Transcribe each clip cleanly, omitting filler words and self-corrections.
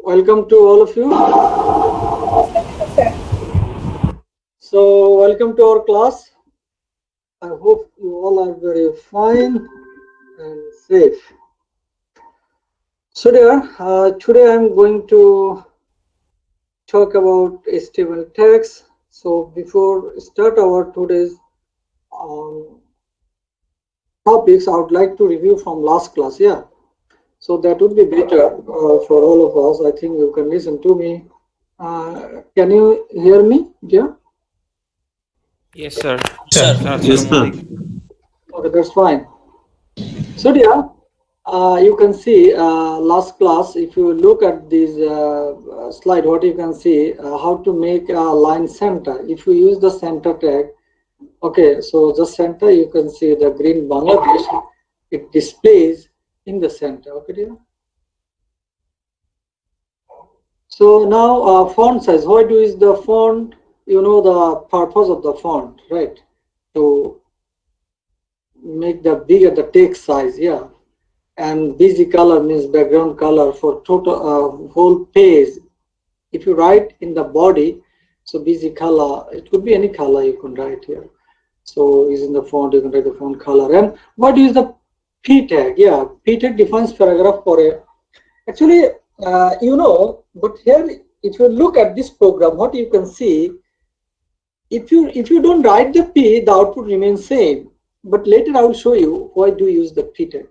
welcome to all of you. So, welcome to our class. I hope you all are very fine and safe. So, dear, today I'm going to talk about HTML tags. So, before start our today's um, topics, I would like to review from last class. Yeah, so that would be better for all of us. I think you can listen to me. Can you hear me, dear? Yes, sir. Sir. Sir, Yes, Assalamu sir. alaikum. Okay, that's fine. So, dear, you can see last class, if you look at this slide, what you can see, how to make a line center. If you use the center tag, okay, so the center, you can see the green Bangladesh, it displays in the center. Okay, dear. So now font size, what is the font? You know the purpose of the font, right? To make the bigger the text size, yeah. And busy color means background color for total whole page. If you write in the body, so busy color, it could be any color you can write here. So using the font, you can write the font color. And what is the p tag? Yeah, p tag defines paragraph for a. Actually, but here if you look at this program, what you can see, if you don't write the p, the output remains same. But later I will show you why do you use the p tag.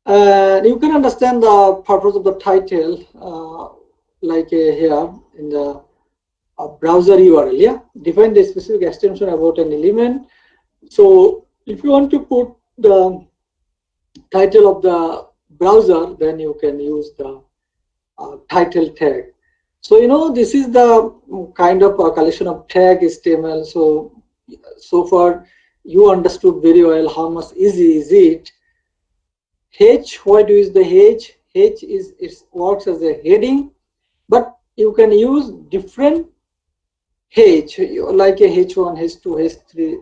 You can understand the purpose of the title here in the browser URL. Yeah, define the specific extension about an element. So if you want to put the title of the browser, then you can use the title tag. So this is the kind of a collection of tag HTML. So far you understood very well how much easy is it. H, why do you use the H? H is, it works as a heading, but you can use different H, like a H1, H2, H3,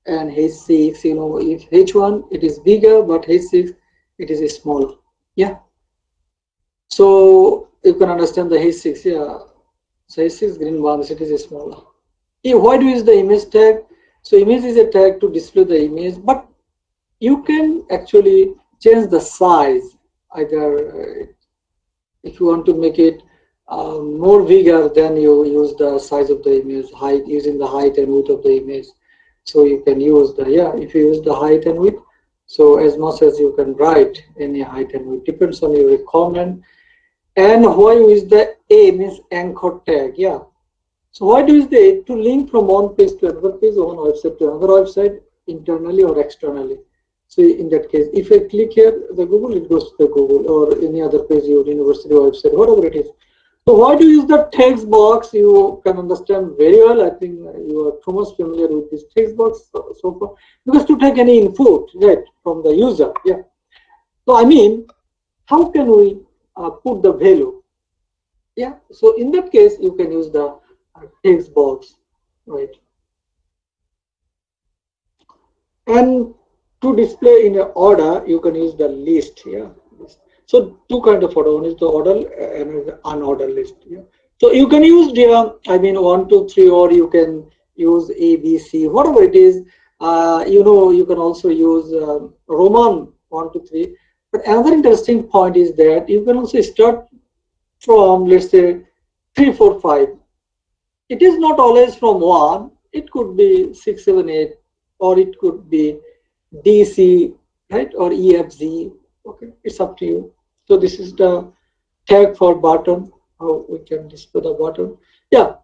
and H6. If H1 it is bigger, but H6 it is smaller. Yeah. So you can understand the H6. Yeah. So H6 green ones, it is smaller. Why do you use the image tag? So image is a tag to display the image, but you can actually change the size. Either if you want to make it more bigger, then you use the size of the image, height, using the height and width of the image. So you can use the, if you use the height and width, so as much as you can write any height and width, depends on your requirement. And why is the A means anchor tag? Yeah. So why do is the A? To link from one page to another page, or one website to another website, internally or externally. So in that case, if I click here, the Google, it goes to the Google or any other page, your university website, whatever it is. So why do you use the text box? You can understand very well. I think you are too much familiar with this text box so far. Because to take any input, right, from the user, yeah. So I mean, how can we put the value? Yeah. So in that case, you can use the text box, right? And to display in an order, you can use the list. Yeah. So two kind of order. One is the order and unordered list. Yeah. So you can use 1, 2, 3, or you can use A, B, C, whatever it is. You can also use Roman 1, 2, 3. But another interesting point is that you can also start from, let's say, 3, 4, 5. It is not always from 1. It could be 6, 7, 8, or it could be DC, right, or EFZ. Okay, it's up to you. So this is the tag for button, how we can display the button. Yeah,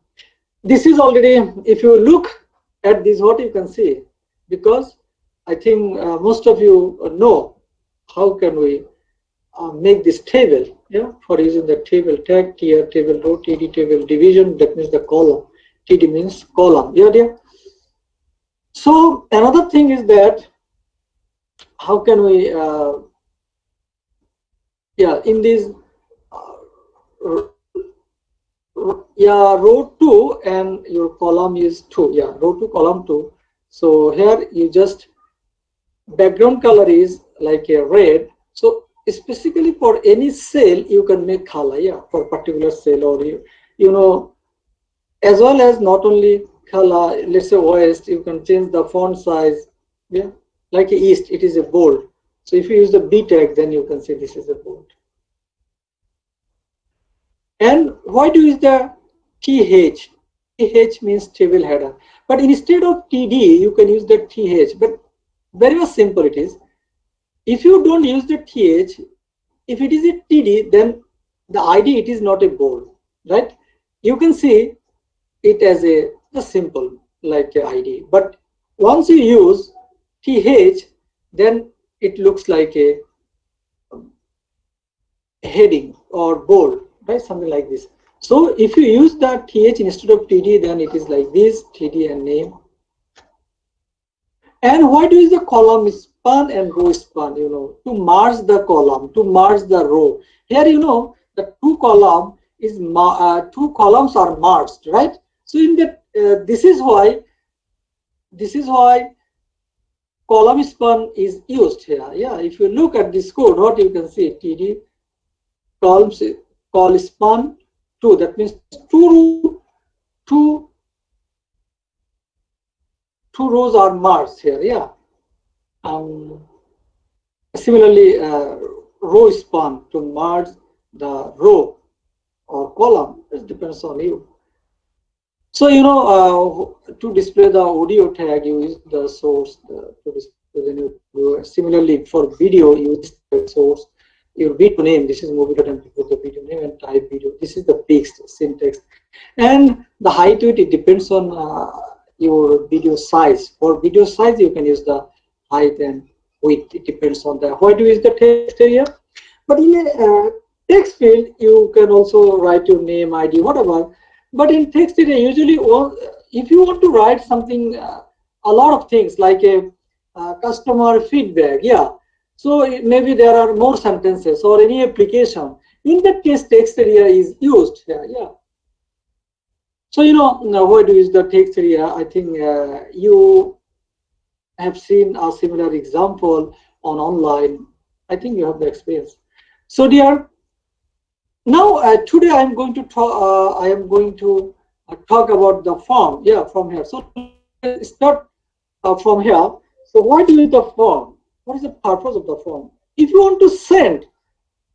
this is already, if you look at this, what you can see, because I think most of you know how can we make this table, yeah, for using the table tag, tier, table row, TD, table division, that means the column. TD means column, yeah, dear. So another thing is that how can we, in this, row 2 and your column is 2, row 2, column 2. So here you just, background color is like a red. So specifically for any cell you can make khala, yeah, for particular cell, or you know, as well as not only khala, let's say west, you can change the font size, yeah, like east, it is a bold. So if you use the B tag, then you can say this is a bold. And why do you use the TH? TH means table header. But instead of TD, you can use the TH. But very much simple it is. If you don't use the TH, if it is a TD, then the ID, it is not a bold, right? You can see it as a simple like a ID. But once you use TH, then it looks like a heading or bold, right? Something like this. So if you use the TH instead of TD, then it is like this, TD and name. And why do you use the column span and row span, you know, to merge the column, to merge the row. Here, you know, the two columns are merged, right? So in that, this is why column span is used here. Yeah, if you look at this code, what you can see, TD call span 2. That means two rows are merged here. Yeah. Similarly, row span to merge the row or column. It depends on you. So you know, to display the audio tag, you use the source to display the new. Similarly, for video, you use the source. Your video name, this is movie.mp4, the video name, and type video. This is the text syntax, and the height to it depends on your video size. For video size, you can use the height and width. It depends on that. Why do you use the text area? But in a text field, you can also write your name, ID, whatever. But in text area, usually, if you want to write something, a lot of things like a customer feedback, yeah. So maybe there are more sentences or any application. In that case, text area is used here, yeah. So you know, now why do you use the text area? I think you have seen a similar example on online. I think you have the experience. So dear, now today I am going to talk. Talk about the form. Yeah, from here. So let's start from here. So why do you use the form? What is the purpose of the form? If you want to send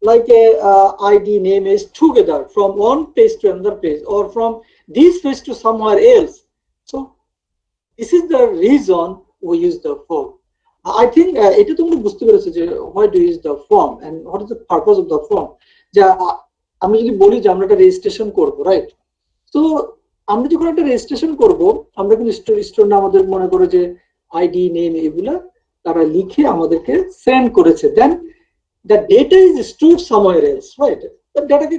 like a ID name is together from one page to another page, or from this page to somewhere else. So this is the reason we use the form. I think এটা তোমরা বুঝতে পেরেছো যে why do you use the form and what is the purpose of the form. যা আমি যদি বলি যে আমরা একটা রেজিস্ট্রেশন করব, রাইট? তো আমরা যখন একটা রেজিস্ট্রেশন করব, আমরা কিন্তু স্টোর আমাদের মনে করো যে আইডি নেম এগুলা তারা লিখে আমাদেরকে সেন্ড করেছে, দেন the data is stored somewhere else, right? The data কে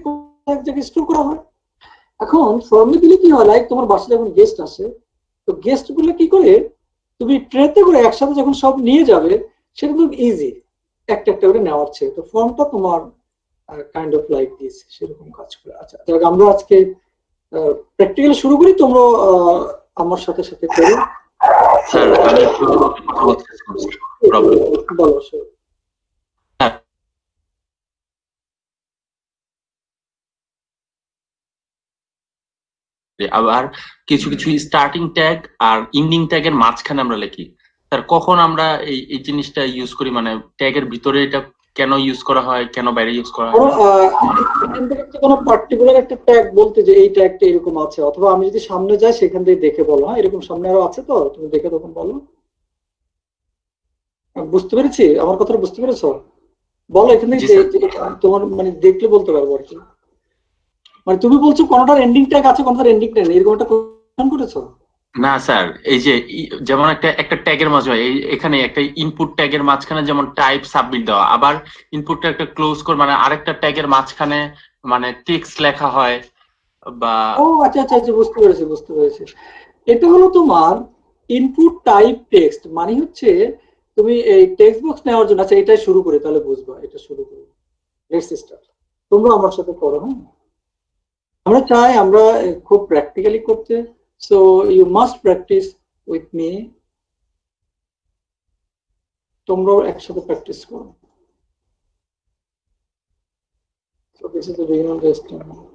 এক জায়গায় স্টোর করা হয়। এখন ফর্মে দিলে কি হয়, লাইক তোমার বাসায় যখন গেস্ট আসে, তো গেস্ট গুলো কি করে তুমি ট্রেতে করে একসাথে যখন সব নিয়ে যাবে, সেটা খুব ইজি একটা একটা করে নেওয়ার চেয়ে। তো ফর্মটা তোমার কাইন্ড অফ লাইক দিস, সেরকম কাজ করে। আচ্ছা, তাহলে আমরা আজকে প্র্যাকটিক্যালি শুরু করি, তোমরা আমার সাথে সাথে করো। স্যার আমি বলো স্যার। আবার কিছু কিছু স্টার্টিং ট্যাগ আর এন্ডিং ট্যাগের মাঝখানে আমরা লিখি। স্যার কখন আমরা এই জিনিসটা ইউজ করি, মানে ট্যাগের ভিতরে এটা কেন ইউজ করা হয়, কেন বাইরে ইউজ করা হয়? কোনো পার্টিকুলার একটা ট্যাগ বলতে যে এই ট্যাগটা এরকম আছে, অথবা আমি যদি সামনে যাই সেখান থেকে দেখে বলো। হ্যাঁ, এরকম সামনে আরো আছে, তো তুমি দেখে তখন বলো। বুঝতে পেরেছি? আমার কথাটা বুঝতে পেরেছো? বলো এখান থেকে, তোমার মানে দেখলে বলতে পারবো আর কি। মানে তুমি বলছো কোনটার এন্ডিং ট্যাগ আছে, কোনটার এন্ডিং ট্যাগ নেই, এরকম একটা কোয়েশ্চেন করেছো? না স্যার, এই যে যেমন একটা ট্যাগের মাঝে এখানে একটা ইনপুট ট্যাগের মাঝখানে যেমন টাইপ সাবমিট দেওয়া, আবার ইনপুটটা একটা ক্লোজ করে মানে আরেকটা ট্যাগের মাঝখানে মানে টেক্সট লেখা হয় বা। ও আচ্ছা আচ্ছা আচ্ছা, বুঝতে পেরেছি বুঝতে পেরেছি। এটা হলো তোমার ইনপুট টাইপ টেক্সট, মানে হচ্ছে তুমি এই টেক্সট বক্স নেওয়ার জন্য। আচ্ছা, এটাই শুরু করে তাহলে বুঝবা, এটা শুরু করে লেটস স্টার্ট। তোমরা আমার সাথে করো। হ্যাঁ, আমরা চাই আমরা খুব প্র্যাকটিক্যালি করতে, so you must practice with me. তোমরাও একসাথে প্র্যাকটিস করো। This is the beginning of the HTML.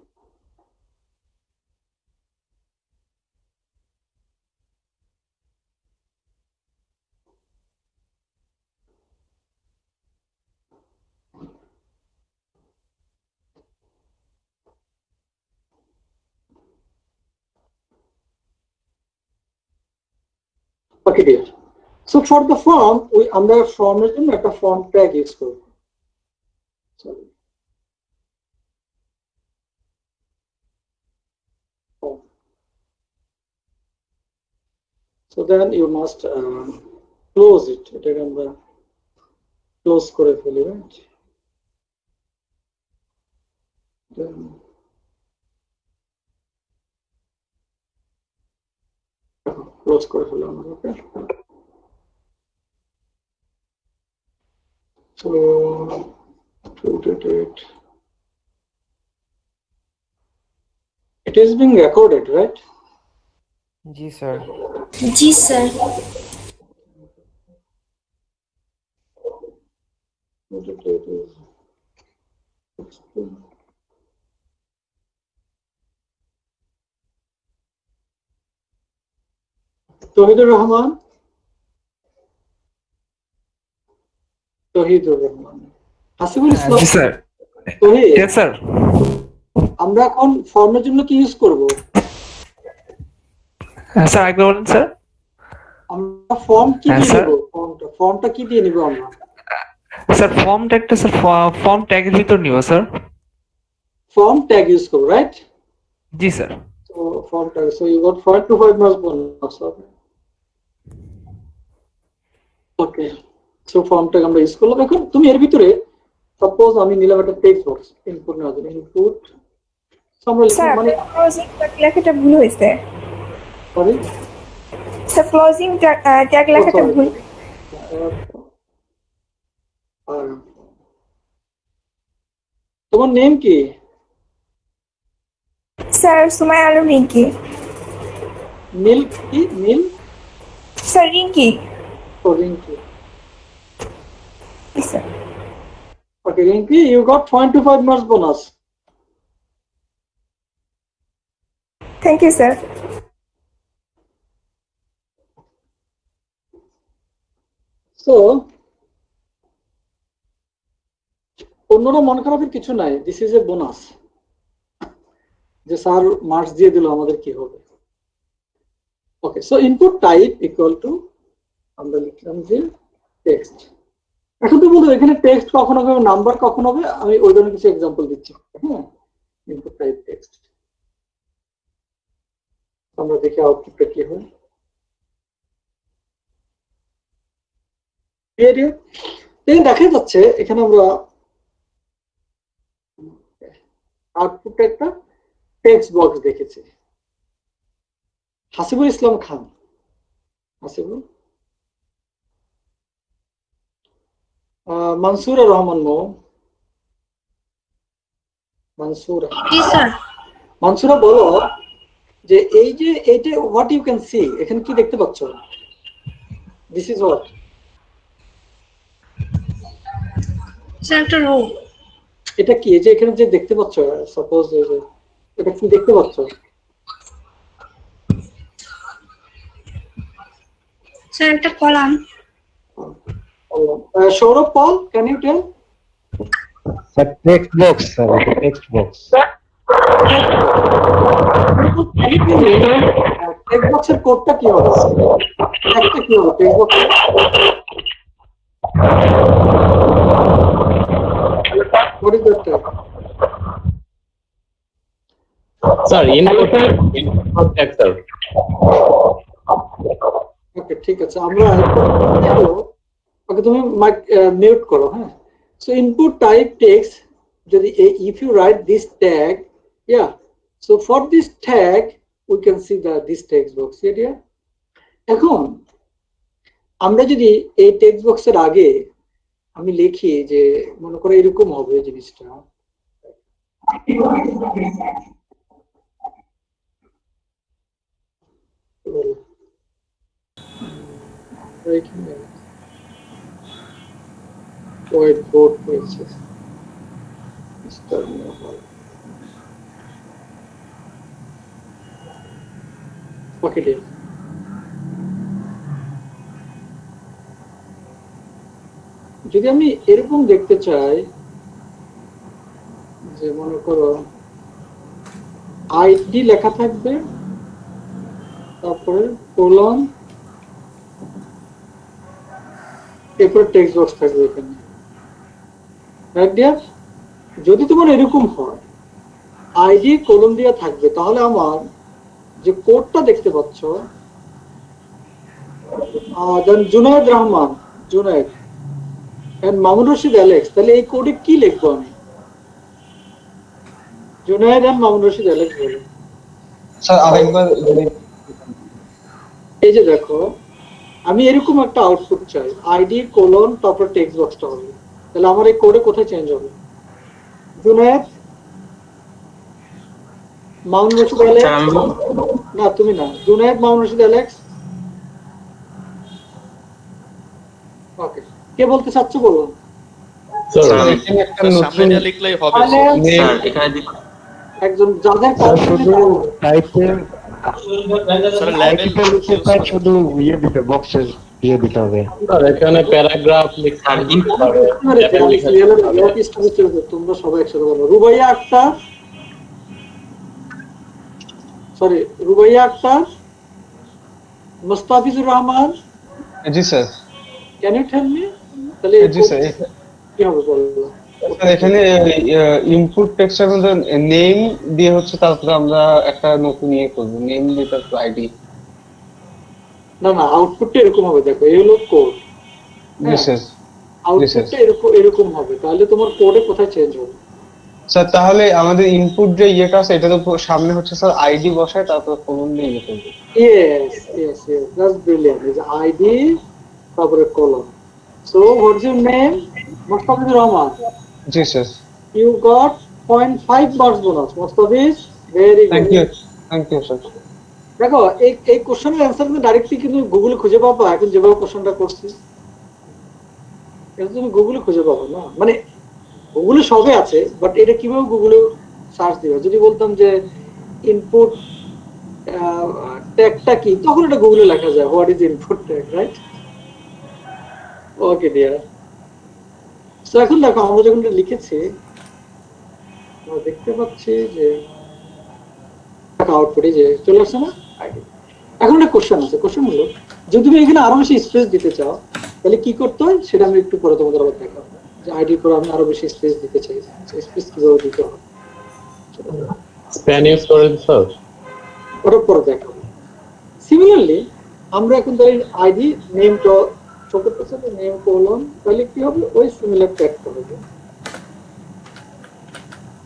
Okay, dear. So for the form, আমরা ফর্মের জন্য একটা ফর্ম ট্যাগ ইউজ করব। So then you must close it. এটাকে আমরা ক্লোজ করে ফেলি, right? ক্লোজ করে ফেলি আমরা, okay? So it is being recorded, right? जी सर। जी सर। তহিদুর রহমান, তহিদুর রহমান, হাসিবুল ইসলাম। जी सर। Tahid, yes sir. আমরা এখন ফর্মের জন্য কি ইউজ করব? স্যার আরেকবার বলেন স্যার। আমরা ফর্ম কি হ্যাঁ, দিয়ে স্যার। নিব? ফর্মটা কি দিয়ে নিব আমরা? স্যার ফর্ম ট্যাগটা স্যার ফর্ম ট্যাগের ভিতর নিব স্যার। ফর্ম ট্যাগ ইউজ করব, right? G sir. So form tag. So you got 5 to 5 marks bonus. Okay. So form tag আমরা ইউজ করলাম। এখন তুমি এর ভিতরে সাপোজ আমি নিলাম একটা টেক্সট বক্স ইনপুট নেওয়ার জন্য, ইনপুট আমরা স্যার মানে ক্লোজিং লেখাটা ভুল হয়েছে। সরি স্যার ক্লোজিং ট্যাগ লেখাটা ভুল। তোমার নেম কি? স্যার সুমাইয়া আলম রিঙ্কি। নীল কি? নীল? স্যার রিঙ্কি। ও Rinki. Sir Okay, Rinki, you got 5 to 5 marks bonus. Thank you sir. So অন্যরা মন খারাপের কিছু নাই, দিস ইজ এ বোনাস। যে স্যার মার্কস দিয়ে দিল আমাদের কি হবে? Okay, so input type equal to আমরা লিখলাম যে টেক্সট। এখন তো বলতো এখানে টেক্সট কখন হবে, নাম্বার কখন হবে, আমি ওই ধরনের কিছু এক্সাম্পল দিচ্ছি। হ্যাঁ, ইনপুট টাইপ টেক্সট, আমরা দেখি আউটপুটটা কি হয়। দেখা যাচ্ছে এখানে আমরা আউটপুটে একটা টেক্সট বক্স দেখেছি। হাসিবুল ইসলাম খান, হাসিবুল, মানসুরা রহমান মো, মানসুরা। জি স্যার। মানসুরা বলো যে এই যে এইটা হোয়াট ইউ ক্যান সি, এখানে কি দেখতে পাচ্ছ? This is what? স্যার একটা রো। এটা কি? এই যে এখানে যে দেখতে পাচ্ছ, সাপোজ এটা কি দেখতে পাচ্ছ? স্যার একটা কলাম। Sourav Paul, can you tell? Sir, text box, sir. Text box. Text বক্সের কোডটা কি হবে? একটা কি হবে টেক্সট বক্সের? What is that tag? Sir, input text, sir. ওকে, ঠিক আছে, আমরা ওকে তুমি মিউট করো। হ্যাঁ, সো ইনপুট টাইপ টেক্সট, যদি if you write this tag, yeah, so for this tag we can see this text box. এখন আমরা যদি এই টেক্সট বক্সের আগে আমি লিখি যে মনে করো এরকম হবে জিনিসটা, হোয়াইট বোর্ড পেয়েছে, ওকে ডিয়ার, যদি আমি এরকম দেখতে চাই যে মনে করো আইডি লেখা থাকবে, তারপরে কোলন, এরপরে টেক্সট বক্স থাকবে এখানে, রাইট ডিয়ার? যদি তোমার এরকম হয় আইডি কোলন দিয়ে থাকবে, তাহলে আমার যে কোডটা দেখতে পাচ্ছ জুনায়েদ রহমান, জুনায়েদ এন্ড মামুন রশিদ অ্যালেক্স, তাহলে এই কোডে কি লিখবো আমি? জুনায়েদ এন্ড মামুন রশিদ অ্যালেক্স বলে। স্যার আরেকবার এই যে দেখো, আমি এরকম একটা আউটপুট চাই, আইডি কোলন তারপর টেক্সট বক্সটা হবে, তাহলে আমার এই কোডে কোথায় চেঞ্জ হবে? জুনায়েদ, মামুন রশিদ অ্যালেক্স, না তুমি না, জুনায়েদ মামুন রশিদ অ্যালেক্স। ওকে, কে বলতে চাচ্ছ বলো? স্যার এখানে একটা নতুন লিখলেই হবে স্যার এখানে একজন যাদের স্যার শুধু টাইপে স্যার লেভেল শুধু ইয়ে দিতে বক্সে দিয়ে দিতে হবে। স্যার এখানে প্যারাগ্রাফ স্যার তোমরা সবাই একসাথে বলো। রুবাইয়া আক্তার, সরি রুবাইয়া আক্তার, মুস্তাফিজুর রহমান। জি sir. Can you tell me? তাহলে জি স্যার। কি হবে বলো? স্যার এখানে ইনপুট টেক্সটের মধ্যে নেম দিয়ে হচ্ছে, তারপরে আমরা একটা নতুন ইয়ে করব, নেম দিয়ে তারপর আইডি। না না, আউটপুটটা এরকম হবে, দেখো এই হলো কোড। জি স্যার। আউটপুটটা এরকম হবে, তাহলে তোমার কোডে কোথায় চেঞ্জ হবে? স্যার তাহলে আমাদের ইনপুট যে ইয়েটা আছে এটার উপর সামনে হচ্ছে স্যার আইডি বসায়, তারপর কোলন দিয়ে ইয়ে করব। Yes, yes, yes, that's brilliant. It's ID, তারপরে colon. So, what's your name? Mustafizur Rahman. জি sir. You got 0.5 marks bonus. Mustafiz, very thank good. You. Thank you sir. দেখো এই কোশ্চেনের অ্যান্সার কিন্তু ডাইরেক্টলি কিন্তু গুগলে খুঁজে পাবা, এখন যেভাবে কোশ্চেনটা করছি এটা তুমি গুগলে খুঁজে পাবো না, মানে গুগলে সবে আছে, বাট এটা কিভাবে গুগলে সার্চ দিবে? যদি বলতাম যে ইনপুট ট্যাগটা কি, তখন এটা গুগলে লেখা যায় what is input tag, right? Okay dear, তো এখন দেখো আমরা যখন এটা লিখেছি আমরা দেখতে পাচ্ছি যে আউটপুটে যে চলে আসছে না আইডি। এখন একটা কোশ্চেন আছে, কোশ্চেন হলো যদি তুমি এখানে আরো বেশি স্পেস দিতে চাও তাহলে কি করতে হয় সেটা আমি একটু পরে তোমাদের আবার দেখাবো, যে আইডির পরে আমি আরো বেশি স্পেস দিতে চাই, স্পেস কিভাবে দিতে হয় স্প্যান ইউজ করেন স্যার? ওটা পরে দেখাবো। সিমিলারলি আমরা এখন ধরি আইডি নেমটা ছোট করতে নেম কোলন, তাহলে কি হবে? ওই সিমিলার ট্যাগটা হবে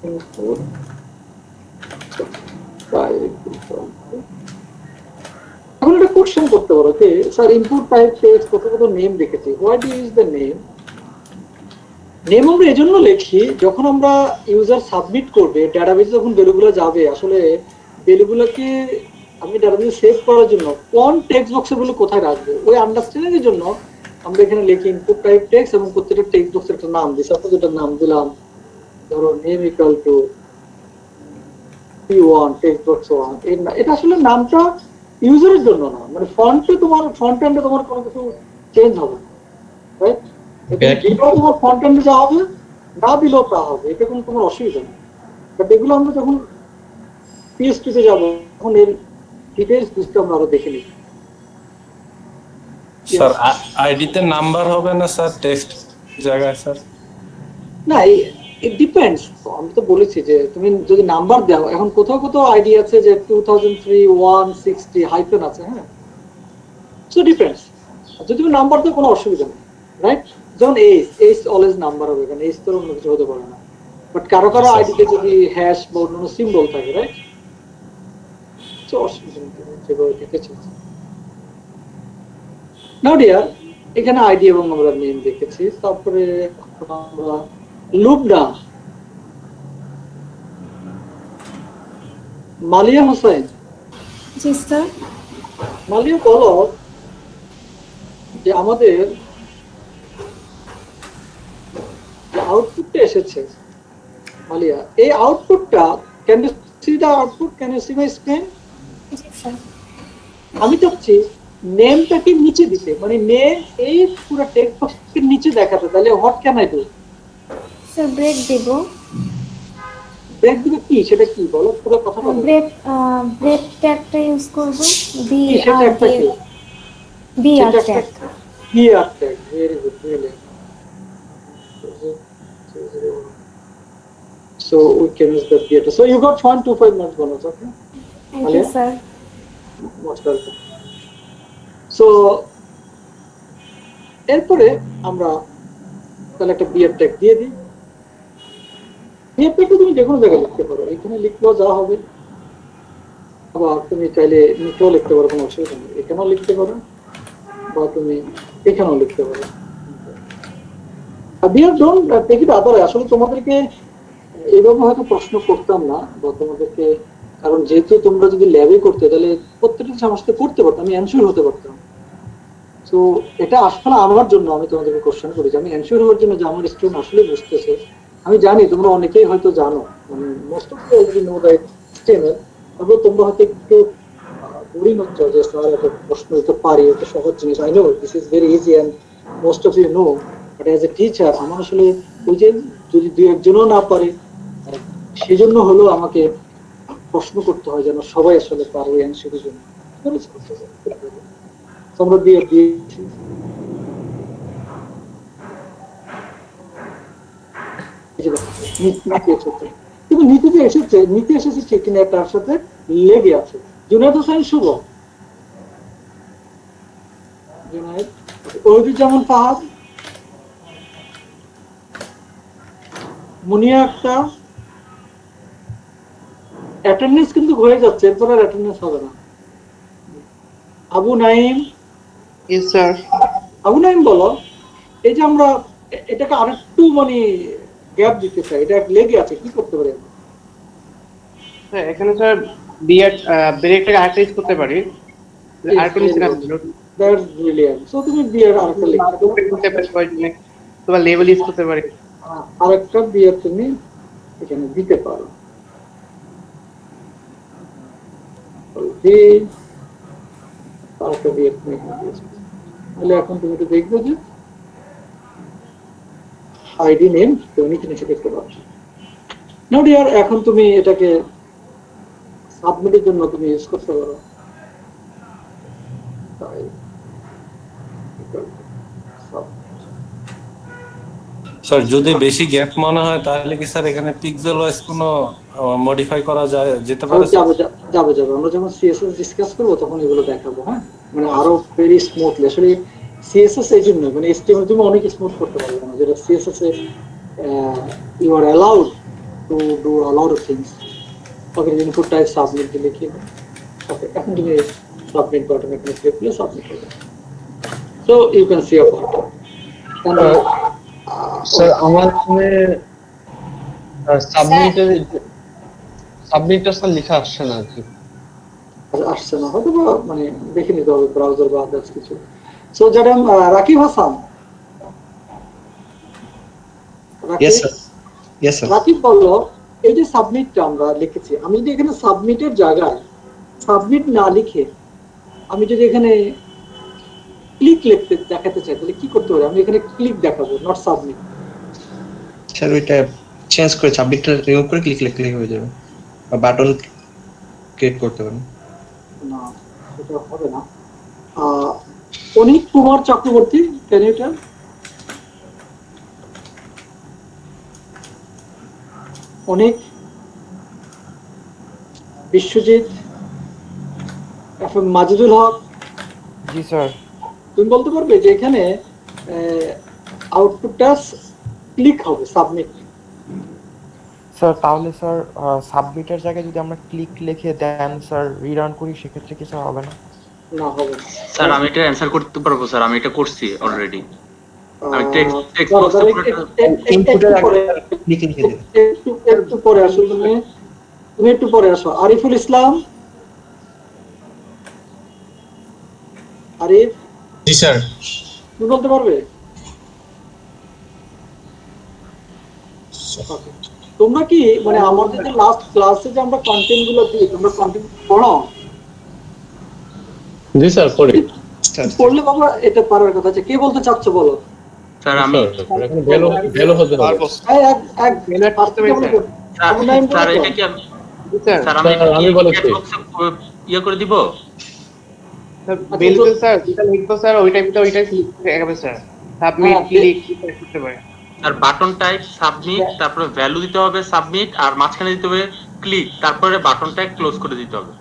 ইনপুট এখন একটা কোশ্চেন করতে পারো যে স্যার ইনপুট টাইপ টেক্সট কত নেম দেখেছি, what is the name? Name আমরা এজন্য লিখি যখন আমরা ইউজার সাবমিট করবে ডেটাবেসে, যখন ভ্যালুগুলো যাবে, আসলে ভ্যালুগুলোকে আমি ডেটাবেসে সেভ করার জন্য কোন টেক্সট বক্সে গুলো কোথায় রাখবো ওই আন্ডারস্ট্যান্ডিং এর জন্য আমরা এখানে লিখি ইনপুট টাইপ টেক্সট এবং প্রত্যেকটা টেক্সট বক্সের একটা নাম দিই। সাপোজ এটার নাম দিলাম ধরো name equal to p1 text box 1। এটা আসলে নামটা ইউজারের জন্য না, মানে ফন্টে তোমার ফন্ট এন্ডে তোমার কোনো কিছু চেঞ্জ হবে না, রাইট? তোমার ফন্ট এন্ডে যা হবে না দিলেও তা হবে, এটা কোনো তোমার অসুবিধা নেই। বাট এগুলো আমরা যখন পিএসপি তে যাবো তখন এর ডিটেইলস বুঝতে আমরা আরো দেখে নিই। স্যার আইডিতে নাম্বার হবে না স্যার টেক্সট জায়গায় স্যার? না, ইট ডিপেন্ডস। আমি তো বলেছি যে তুমি যদি নাম্বার দাও, এখন কোথাও কোথাও আইডি আছে যে 2003 160 হাইফেন আছে, হ্যাঁ, সো ডিপেন্ডস। যদি তুমি নাম্বার দাও কোনো অসুবিধা নেই, রাইট? যেমন এইচ অলওয়েজ নাম্বার হবে, কারণ এইচ তো অন্য কিছু হতে পারে না। বাট কারো কারো আইডিতে যদি হ্যাশ বা অন্য সিম্বল থাকে, রাইট, সো অসুবিধা নেই যেভাবে দেখেছি। নাও ডিয়ার, এখানে আইডি এবং আমরা নেম দেখেছি, তারপরে আমরা লুবনা মালিয়া হোসেন। জি স্যার। মালিয়া বলো যে আমাদের যে আউটপুটটা এসেছে মালিয়া, এই আউটপুটটা, can you see the output? Can you see my screen? জি স্যার। আমি চাচ্ছি নেমটাকে নিচে দিতে, মানে নেম এই পুরো টেক্সট বক্সের নিচে দেখাতে। তাহলে what can I do? Sir break দেব। ব্রেক দিবে কি, সেটা কি বলো, পুরো কথা বলো। ব্রেক ব্রেক ট্যাগটা ইউজ করব। বি কি সেটা আর একটা ডি, কি? বি আর সেটা একটা ট্যাগ। কি আছে? Very good, really. So we can use the theater. So you got 0.25 minutes bonus, okay? Thank you Alia? Sir. Most welcome. So এরপরে আমরা তাহলে একটা বিয়ার ট্যাগ দিয়ে দিই। বিয়ার ট্যাগটা তুমি যে কোনো জায়গায় লিখতে পারো, এখানে লিখলেও যা হবে, আবার তুমি চাইলে নিচেও লিখতে পারো, কোনো অসুবিধা নেই। এখানেও লিখতে পারো বা তুমি এখানেও লিখতে পারো। বিয়ার ডোন্ট টেক ইট আদার। আসলে তোমাদেরকে এইভাবে হয়তো প্রশ্ন করতাম না, বা তোমাদেরকে, কারণ যেহেতু তোমরা যদি ল্যাবে করতে, তাহলে প্রত্যেকটা সমস্যা করতে পারতাম, আমি অ্যানসার হতে পারতাম। তো এটা আসলে আমার জন্য আমি তোমাদেরকে কোশ্চেন করেছি, আমি অ্যানসার হওয়ার জন্য যে আমার স্টুডেন্ট আসলে বুঝতেছে। আমি জানি তোমরা অনেকেই হয়তো জানো, মানে most of you already know that স্টেমেল, তারপর তোমরা হয়তো একটু বোরিং হচ্ছে যে স্যার একটা প্রশ্ন দিতে পারি, এটা সহজ জিনিস। I know this is very easy and most of you know, but as a teacher আমার আসলে ওই যে যদি দুই একজনও না পারে, সেই জন্য হলো আমাকে প্রশ্ন করতে হয় যেন সবাই আসলে পারে ওই অ্যান্সারের জন্য। তোমরা দিয়ে দিয়েছি। কিন্তু নীতিতে এসেছে, নীতি এসেছে ঠিক কিনা তার সাথে লেগে আছে। জুনায়েদ হোসেন শুভ, জুনায়েদ, ওহিদুজ্জামান ফাহাদ, মুনিয়া আক্তার। অ্যাটেন্ডেন্স কিন্তু হয়ে যাচ্ছে, এরপর আর অ্যাটেন্ডেন্স হবে না। আবু নাইম। Yes sir. আবু নাইম বলো, এই যে আমরা এটাকে আরেকটু মানে গ্যাপ দিতে চাই, এটা লেগে আছে, কি করতে পারি? স্যার এখানে স্যার বিএড ব্রেকটাকে আরেকটা ইউজ করতে পারি। আরেকটা নিচে না দ্যাটস ব্রিলিয়ান্ট। সো তুমি বিয়ের আরেকটা লিখতে পারো, করতে পারি, তোমার লেভেল ইউজ করতে পারি। আরেকটা বিয়ের তুমি এখানে দিতে পারো। আরেকটা বিয়ের তুমি এখানে দিয়েছো। তাহলে এখন তুমি একটু দেখবে যে আইডি নেম তুমি নিচে নিচে দেখতে পাচ্ছ। নাও ডিয়ার, এখন তুমি এটাকে সাবমিটের জন্য তুমি ইউজ করতে পারো। স্যার যদি বেশি গ্যাপ মনে হয় তাহলে কি স্যার এখানে পিক্সেল ওয়াইজ কোনো মডিফাই করা যেতে পারে? যাবে যাবে যাবে, আমরা যখন সিএসএস ডিসকাস করবো তখন এগুলো দেখাবো। হ্যাঁ, মানে আরো ভেরি স্মুথলি। আসলে সিএসএস এই জন্য, মানে এসটিএমএল তুমি অনেক স্মুথ করতে পারবে না, যেটা সিএসএস এ you are allowed to do a lot of things. Okay, input type submit দিলে কি হবে? ওকে, এখন তুমি সাবমিট বাটন এখানে ক্লিক করলে সাবমিট হবে। So you can see a photo. Sir আমার এখানে সাবমিটটা স্যার লেখা আসছে না আর কি। আসছে না হয়তো, বা মানে দেখে নিতে হবে ব্রাউজার বা আদার্স কিছু। সো যেটা রাকিব হাসান, রাকিব বললো এই যে সাবমিটটা আমরা লিখেছি, আমি যদি এখানে সাবমিটের জায়গায় সাবমিট না লিখে আমি যদি এখানে ক্লিক লিখতে দেখাতে চাই, তাহলে কি করতে পারি? আমি এখানে ক্লিক দেখাবো, নট সাবমিট। স্যার ওইটা চেঞ্জ করে সাবমিটটা রিমুভ করে ক্লিক লিখলেই হয়ে যাবে, বা বাটন ক্রিয়েট করতে পারেন। না, এটা হবে না। Anik Kumar Chakraborty, can you tell? Anik, Biswajit, Majidul Haque. জি স্যার। তুমি বলতে পারবে যে এখানে আউটপুটটা ক্লিক হবে সাবমিট? স্যার তাহলে স্যার সাবমিটের জায়গায় যদি আমরা ক্লিক লিখে দেন স্যার রিরান করি, সেক্ষেত্রে কি স্যার হবে না? না, হবে না স্যার আমি এটা অ্যানসার করতে পারবো স্যার, আমি এটা করছি অলরেডি। আমি একটু পরে আসো, তুমি একটু পরে আসো। আরিফুল ইসলাম, আরিফ। জি স্যার। তুমি বলতে পারবে? তোমরা কি মানে আমাদের যে লাস্ট ক্লাসে যে আমরা কন্টেন্ট গুলো দিই তোমরা কন্টেন্ট পড়ো? জি স্যার পড়ি। পড়লে বাবা এটা পারার কথা আছে। কে বলতে চাচ্ছ বলো? স্যার আমি এখন ভ্যালু হতে হবে। এই এক স্যার এটা কি স্যার আমি বলেছি ইয়ে করে দিব? ভ্যালু স্যার যেটা লিখবো স্যার ওইটাই লিখবে স্যার। সাবমিট ক্লিক করতে পারে। আর বাটন টাইপ সাবমিট, তারপরে ভ্যালু দিতে হবে সাবমিট, আর মাঝখানে দিতে হবে ক্লিক, তারপরে বাটন টাইপ ক্লোজ করে দিতে হবে।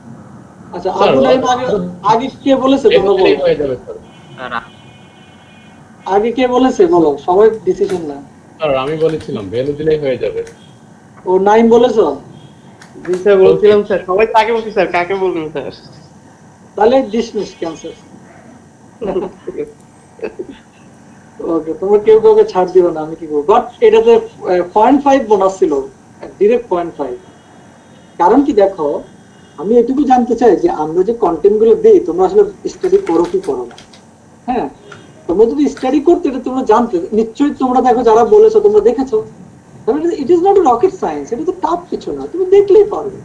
আচ্ছা আগে কে বলেছে তোমরা বলো? হয়ে যাবে স্যার। আগে কে বলেছে বলো? সবাই ডিসিশন না। স্যার আমি বলেছিলাম ভ্যালু দিলেই হয়ে যাবে। ও 9 বলেছো? জি স্যার বলছিলাম স্যার, সবাই তাকে বলছি স্যার, কাকে বলবেন স্যার? তাহলে ডিসমিস ক্যান্সেল। ওকে তোমরা কেউ কাউকে ছাড় দিও না, আমি কি করবো। বাট এটাতে 0.5 বোনাস ছিল, ডিরেক্ট 0.5। কারণ কি দেখো, আমি এটুকু জানতে চাই যে আমরা যে কন্টেন্ট গুলো দিই তোমরা আসলে স্টাডি করো কি করো না। হ্যাঁ, তোমরা যদি স্টাডি করতে এটা তোমরা জানতে নিশ্চয়ই, তোমরা দেখো যারা বলেছো তোমরা দেখেছো, it is not rocket science, এটা তো টাফ কিছু না, তুমি দেখলেই পারবে।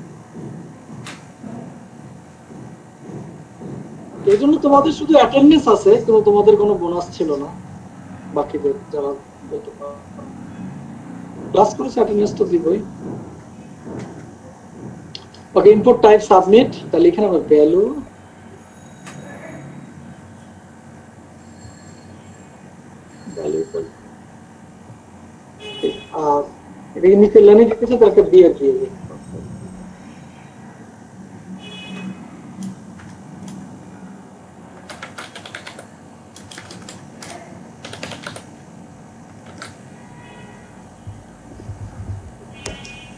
এই জন্য তোমাদের শুধু অ্যাটেন্ডেন্স আছে, কিন্তু তোমাদের কোনো বোনাস ছিল না। বাকিদের যারা ক্লাস করেছে অ্যাটেন্ডেন্স তো দিবই। ওকে, ইনপুট টাইপ সাবমিট, তাহলে এখানে আমার ভ্যালু এটা নিচে লাইনে দিতেছে, তার একটা দিয়ে দিয়ে দিই।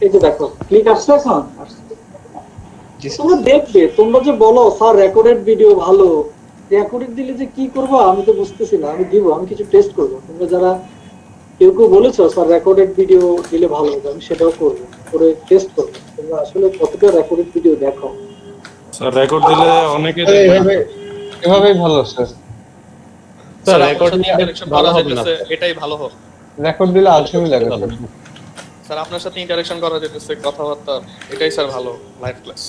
এই যে দেখো ক্লিক আসছে এখন। তোমরা দেখবে, তোমরা যে বলো স্যার রেকর্ডেড ভিডিও ভালো, রেকর্ডেড দিলে যে কি করবো আমি তো বুঝতেছি না। আমি দিব, আমি কিছু টেস্ট করবো। তোমরা যারা কেউ কেউ বলেছো স্যার রেকর্ডেড ভিডিও দিলে ভালো হবে, আমি সেটাও করবো, করে টেস্ট করবো তোমরা আসলে কতটা রেকর্ডেড ভিডিও দেখো। স্যার রেকর্ড দিলে অনেকে এভাবেই ভালো স্যার। স্যার রেকর্ড নিয়ে ইন্টারেকশন করা যেতেছে, এটাই ভালো হবে। রেকর্ড দিলে আলসেমি লাগে স্যার আপনার সাথে ইন্টারেকশন করা যেতেছে, কথাবার্তা, এটাই স্যার ভালো লাইভ ক্লাস।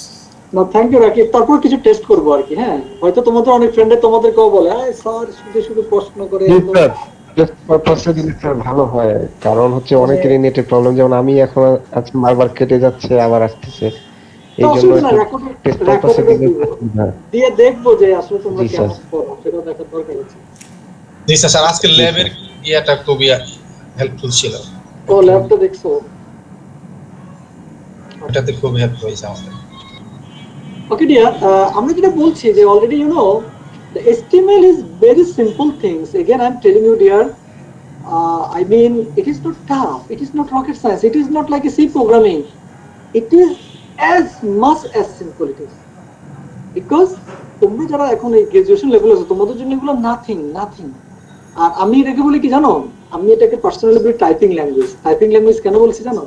না থ্যাংক ইউ রাকিব। তারপর কিছু টেস্ট করবো আর কি। হ্যাঁ, হয়তো তোমাদের অনেক ফ্রেন্ডে তোমাদেরকেও বলে স্যার শুধু শুধু প্রশ্ন করে। ভালো হয়, কারণ হচ্ছে অনেকেরই নেটের প্রবলেম, যেমন আমি এখন আজকে বারবার কেটে যাচ্ছে আবার আসতেছে, এই জন্য দিয়ে দেখবো যে আসলে তোমরা কেমন করো, সেটা দেখার দরকার আছে। জি স্যার, আজকে ল্যাবের ইয়াটা খুবই হেল্পফুল ছিল। ও ল্যাবটা দেখছো? ওটাতে খুব হেল্প হয়েছে আমাদের। ওকে ডিয়ার, আমরা যেটা বলছি যে already you know the HTML is very simple things. Again I'm telling you dear, I mean it is not tough, it is not rocket science, it is not like a C programming, it is as much as simple it is, because তোমরা যারা এখন এই graduation level আছে তোমাদের জন্য এগুলো nothing. আর আমি এটাকে বলি কি জানো, আমি এটাকে পার্সোনালি বলি টাইপিং ল্যাঙ্গুয়েজ। কেন বলছি জানো?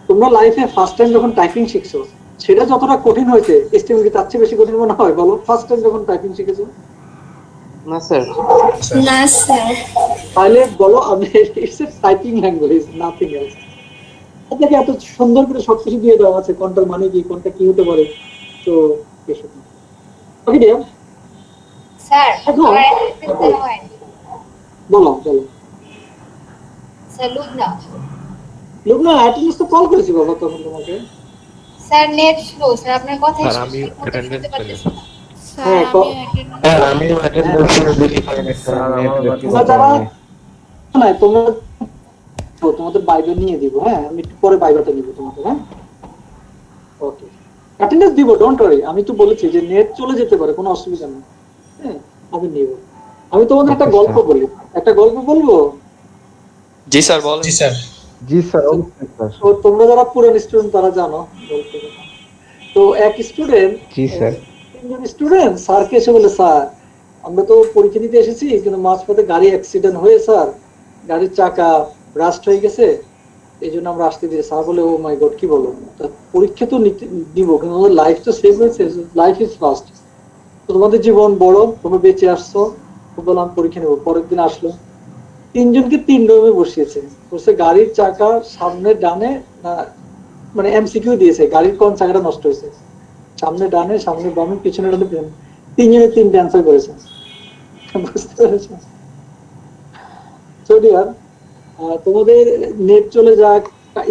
তোমরা লাইফে ফার্স্ট টাইম যখন টাইপিং শিখছো সেটা যতটা কঠিন হয়েছে, HTML কি তার চেয়ে বেশি কঠিন মনে হয় বলো? ফার্স্ট টাইম যখন টাইপিং শিখেছো? না স্যার। না স্যার। তাহলে বলো আমি it's a typing language, nothing else. আপনাকে এত সুন্দর করে সবকিছু দিয়ে দেওয়া আছে, কোনটার মানে কি, কোনটা কি হতে পারে। তো ওকে ডিয়ার স্যার বলো স্যার লুবনা অ্যাটেন্ডেন্স তো কল করেছি বাবা তখন তোমাকে। স্যার নেট স্লো স্যার, আপনার কথা আমি অ্যাটেন্ডেন্স পেলে হ্যাঁ আমি অ্যাটেন্ডেন্স ভেরিফাই না, তোমাদের বাইবা নিয়ে দিব। হ্যাঁ, আমি একটু পরে বাইবাটা নিব তোমাদের। হ্যাঁ ওকে, অ্যাটেন্ডেন্স দিব, ডোন্ট ওয়ারি। আমি তো বলেছি যে নেট চলে যেতে পারে, কোনো অসুবিধা নেই। হ্যাঁ আমি নিব। আমি তোমাদের একটা গল্প বলি, বলবো? জি স্যার বলেন। জি স্যার অবশ্যই স্যার। তো তোমরা যারা পুরান স্টুডেন্ট তারা জানো গল্প। তো এক স্টুডেন্ট, জি স্যার, স্টুডেন্ট স্যারকে এসে বলে স্যার আমরা তো পরীক্ষা দিতে এসেছি, কিন্তু মাঝপথে গাড়ি অ্যাক্সিডেন্ট হয়ে স্যার গাড়ির চাকা ব্রাস্ট হয়ে গেছে, এই জন্য আমরা আসতে দিয়েছি। স্যার বলে ও মাই গড কি বলো, পরীক্ষা তো দিব কিন্তু আমাদের লাইফ তো সেভ হয়েছে, লাইফ ইজ ফার্স্ট, তোমাদের জীবন বড়, তোমরা বেঁচে আসছো, বললাম পরীক্ষা নেবো। পরের দিন আসলো, তিনজনকে 3 রুমে বসিয়েছে, গাড়ির চাকা সামনে ডানে মানে এমসিকিউ দিয়েছে গাড়ির কোন চাকাটা নষ্ট হয়েছে, সামনে ডানে, সামনে বামে, পিছনে ডানে, পিছনে, তিনজনে তিনটে অ্যান্সার করেছে। বুঝতে পেরেছো? So dear, তোমাদের নেট চলে যাক,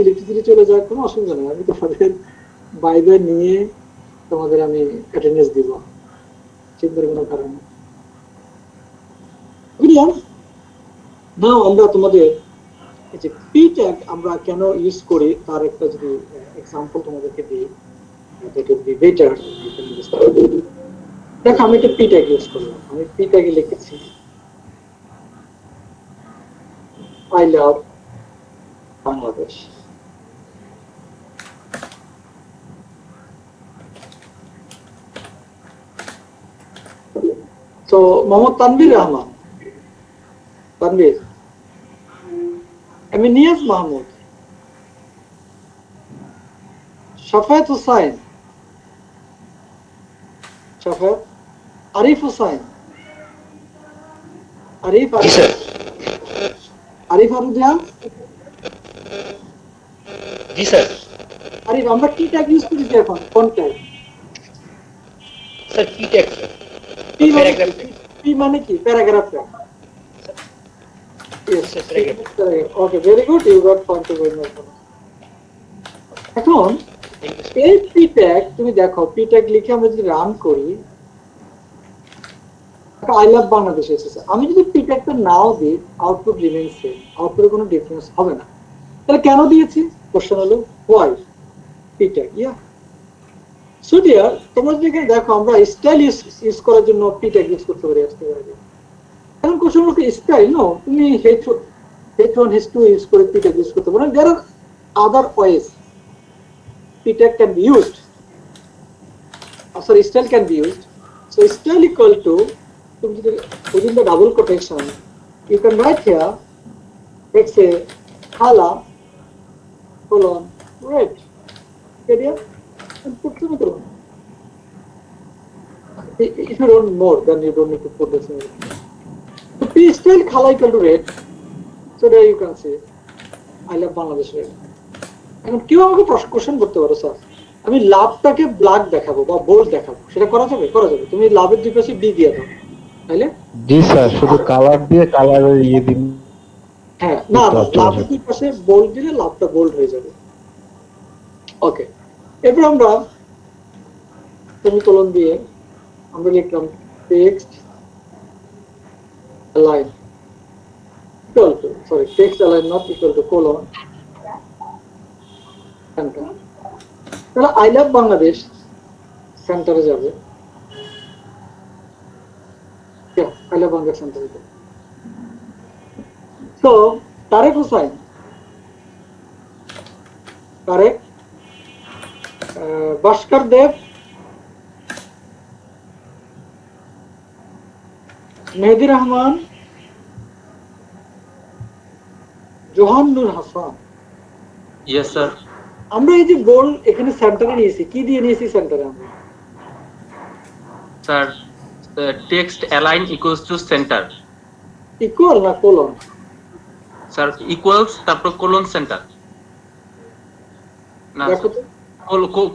ইলেকট্রিসিটি চলে যাক, কোনো অসুবিধা নেই, আমি তোমাদের বাইরে নিয়ে তোমাদের আমি অ্যাটেন্ডেন্স দিব, চিন্তার কোনো কারণ নেই। নাও আমরা তোমাদের এই যে পি ট্যাগ আমরা কেন ইউজ করি তার একটা যদি এক্সাম্পল তোমাদেরকে দিই, that would be better. দেখো আমি একটা পি ট্যাগ ইউজ করলাম, আমি পি ট্যাগে লিখেছি I love Bangladesh. So Mohammad Tanvir Rahman, Tanvir, Aminiyaz Mahmood, Shafat Hussain, Shafat, Arif Hussain, Arif, Arif Arudian, জি স্যার। আরিফ আমরা কি ট্যাগ ইউজ করি এখন, কোন tag? Sir P tag, P মানে কি? Paragraph tag. Okay, very good, you got point to win. এখন এই পি ট্যাগ তুমি দেখো, পি ট্যাগ লিখে আমরা যদি রান করি, আই লাভ বাংলাদেশ এসেছে, আমি যদি পি ট্যাগটা নাও দিই, আউটপুট রিমেইনস সেম, আউটপুটে কোনো ডিফারেন্স হবে না। তাহলে কেন দিয়েছি? কোশ্চেন হলো why P tag. Yeah so dear, তোমরা যদি এখানে দেখো আমরা স্টাইল ইউজ করার জন্য পি ট্যাগ ইউজ করতে পারি, আসতে পারি। এখন কোশ্চেন হলো স্টাইল, নো, তুমি H1 H2 ইউজ করে পি ট্যাগ ইউজ করতে পারো। There are other ways P tag can be used, sorry style can be used. So style equal to, within the double quotation, you can write here, let's say, Hala, colon, red. Okay, dear? And put semicolon. If you don't more, then you don't need to put the semicolon. So P style Hala equal to red. So there you can see, I love Bangladesh red. এখন কেউ আমাকে question করতে পারো, sir আমি লাভটাকে black দেখাবো বা bold দেখাবো, সেটা করা যাবে? করা যাবে। তুমি লাভের দুই পাশে বি দিয়ে দাও, তাইলে? জি স্যার, শুধু কালার দিয়ে কালারের ইয়ে দিন। হ্যাঁ, না না, লাভের দুই পাশে বোল্ড দিলে লাভটা বোল্ড হয়ে যাবে। ওকে, এরপর আমরা সেমিকোলন দিয়ে আমরা লিখলাম text align equal to, sorry text align not equal to colon centre. তাহলে আই লাভ বাংলাদেশ সেন্টারে যাবে, I love Bangladesh center. So Tarek Hussain, Tarek, Bhaskar Dev, Mehdi Rahman, Johan Nur Hassan. Yes sir. আমরা এই যে bold এখানে সেন্টারে নিয়েছি, কি দিয়ে নিয়েছি সেন্টারে আমরা? Sir text align equals to center. Equal না কোলন? স্যার ইকুয়ালস তারপর কোলন সেন্টার। না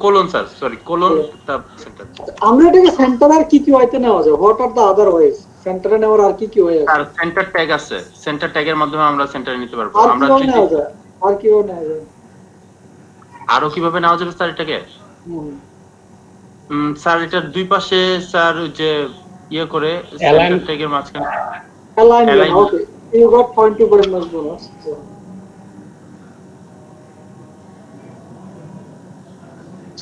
কোলন স্যার, সরি কোলন তারপর সেন্টার। আমরা এটাকে সেন্টার আর কি কি ওয়েতে নেওয়া যায়? What are the other wedge সেন্টারে নেওয়ার আর কি কি ওয়ে আছে? স্যার সেন্টার ট্যাগ আছে, সেন্টার ট্যাগের মাধ্যমে আমরা সেন্টারে নিতে পারবো। আমরা নেওয়া যায়, আর কিভাবে নেওয়া যায়? আরো কিভাবে নেওয়া যাবে স্যার এটাকে? স্যার এটার দুই পাশে স্যার যে ইয়ে করে সেন্টার ট্যাগের মাঝখানে align. Okay, you got 0.2 per month bonus.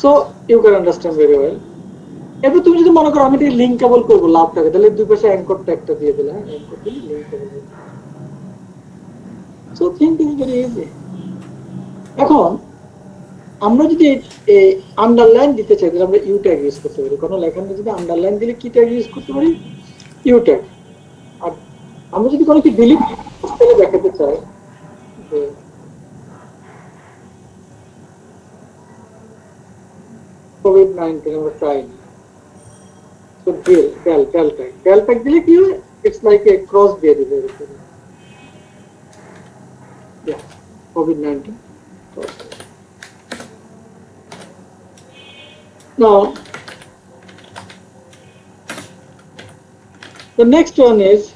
So you can understand very well. এবার তুমি যদি মনে করো আমি এটা লিংকেবল করব লাভটাকে, তাহলে দুই পাশে অ্যাঙ্কর ট্যাগটা দিয়ে দিলে, হ্যাঁ অ্যাঙ্কর দিয়ে linkable. So think is very easy. এখন আমরা যদি আন্ডারলাইন দিতে চাই তাহলে আমরা ইউ ট্যাগ ইউজ করতে পারি। কোনো লেখার যদি আন্ডারলাইন দিলে কি ট্যাগ ইউজ করতে পারি? You tag. আর আমরা যদি কোনো কি ডিলিট স্টাইলে দেখাতে চাই, যে COVID-19 আমরা চাই, তো del tag দিলে কি হয়? It's like a cross দিয়ে দিবে এরকম। COVID-19 cross। Now, the next one is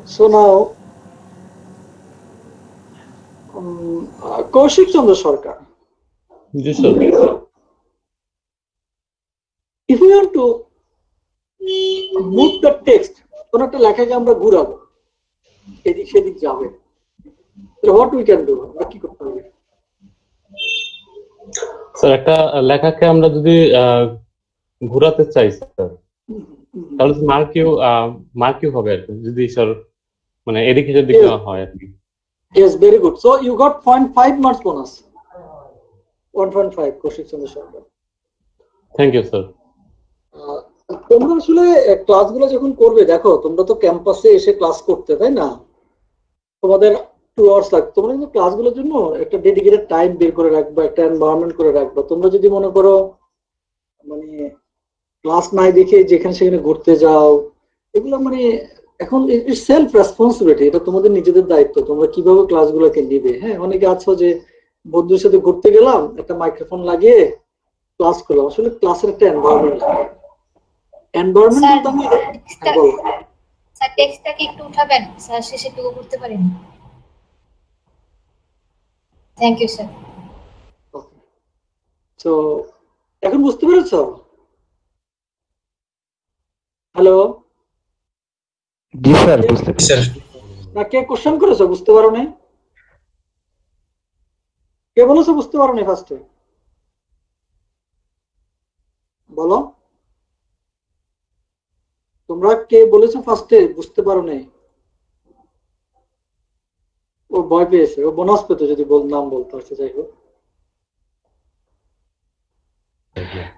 so now Kaushik Chandra Sarkar. G sir. If we want to move the text, কোন একটা লেখাকে আমরা ঘুরাবো, এদিক সেদিক যাবে, what we can do, আমরা কি করতে হবে? স্যার একটা লেখাকে আমরা যদি ঘোরাতে চাই স্যার, তাহলে মার্কিউ হবে আর কি, যদি স্যার মানে এদিকে যদি না হয় আর কি। Yes, very good. So you got 0.5 marks bonus. 1.5 Kaushik Chandra Sarkar. Thank you sir. তোমরা আসলে ক্লাসগুলো যখন করবে, দেখো তোমরা তো ক্যাম্পাসে এসে ক্লাস করতে, তাই না? তোমাদের 2 hours লাগবে। তোমরা কিন্তু ক্লাসগুলোর জন্য একটা ডেডিকেটেড টাইম বের করে রাখবা, একটা এনভায়রনমেন্ট করে রাখবা। তোমরা যদি মনে করো মানে ক্লাস নাই দেখে যেখানে সেখানে ঘুরতে যাও, এগুলো মানে এখন সেলফ রেসপন্সিবিলিটি, এটা তোমাদের নিজেদের দায়িত্ব, তোমরা কিভাবে ক্লাসগুলোকে নিবে। হ্যাঁ, অনেকে আছো যে বন্ধুদের সাথে ঘুরতে গেলাম, একটা মাইক্রোফোন লাগিয়ে ক্লাস করলাম, আসলে ক্লাসের একটা এনভায়রনমেন্ট লাগে। এনভায়রনমেন্ট আমি স্যার টেক্সটটা কি একটু উঠাবেন স্যার, শেষে একটু করতে পারেন? Thank you sir. তো এখন বুঝতে পেরেছো? হ্যালো, জি স্যার, বুঝতে পেরেছি। না কে কোশ্চেন করেছো বুঝতে পারো নাই? কে বলেছো বুঝতে পারো নাই? ফার্স্টে বলো, তোমরা কে বলেছো ফার্স্টে বুঝতে পারো নাই? ও ভয় পেয়েছে, ও বোনাস পেতো যদি নাম বলতো। আচ্ছা, যাই হোক।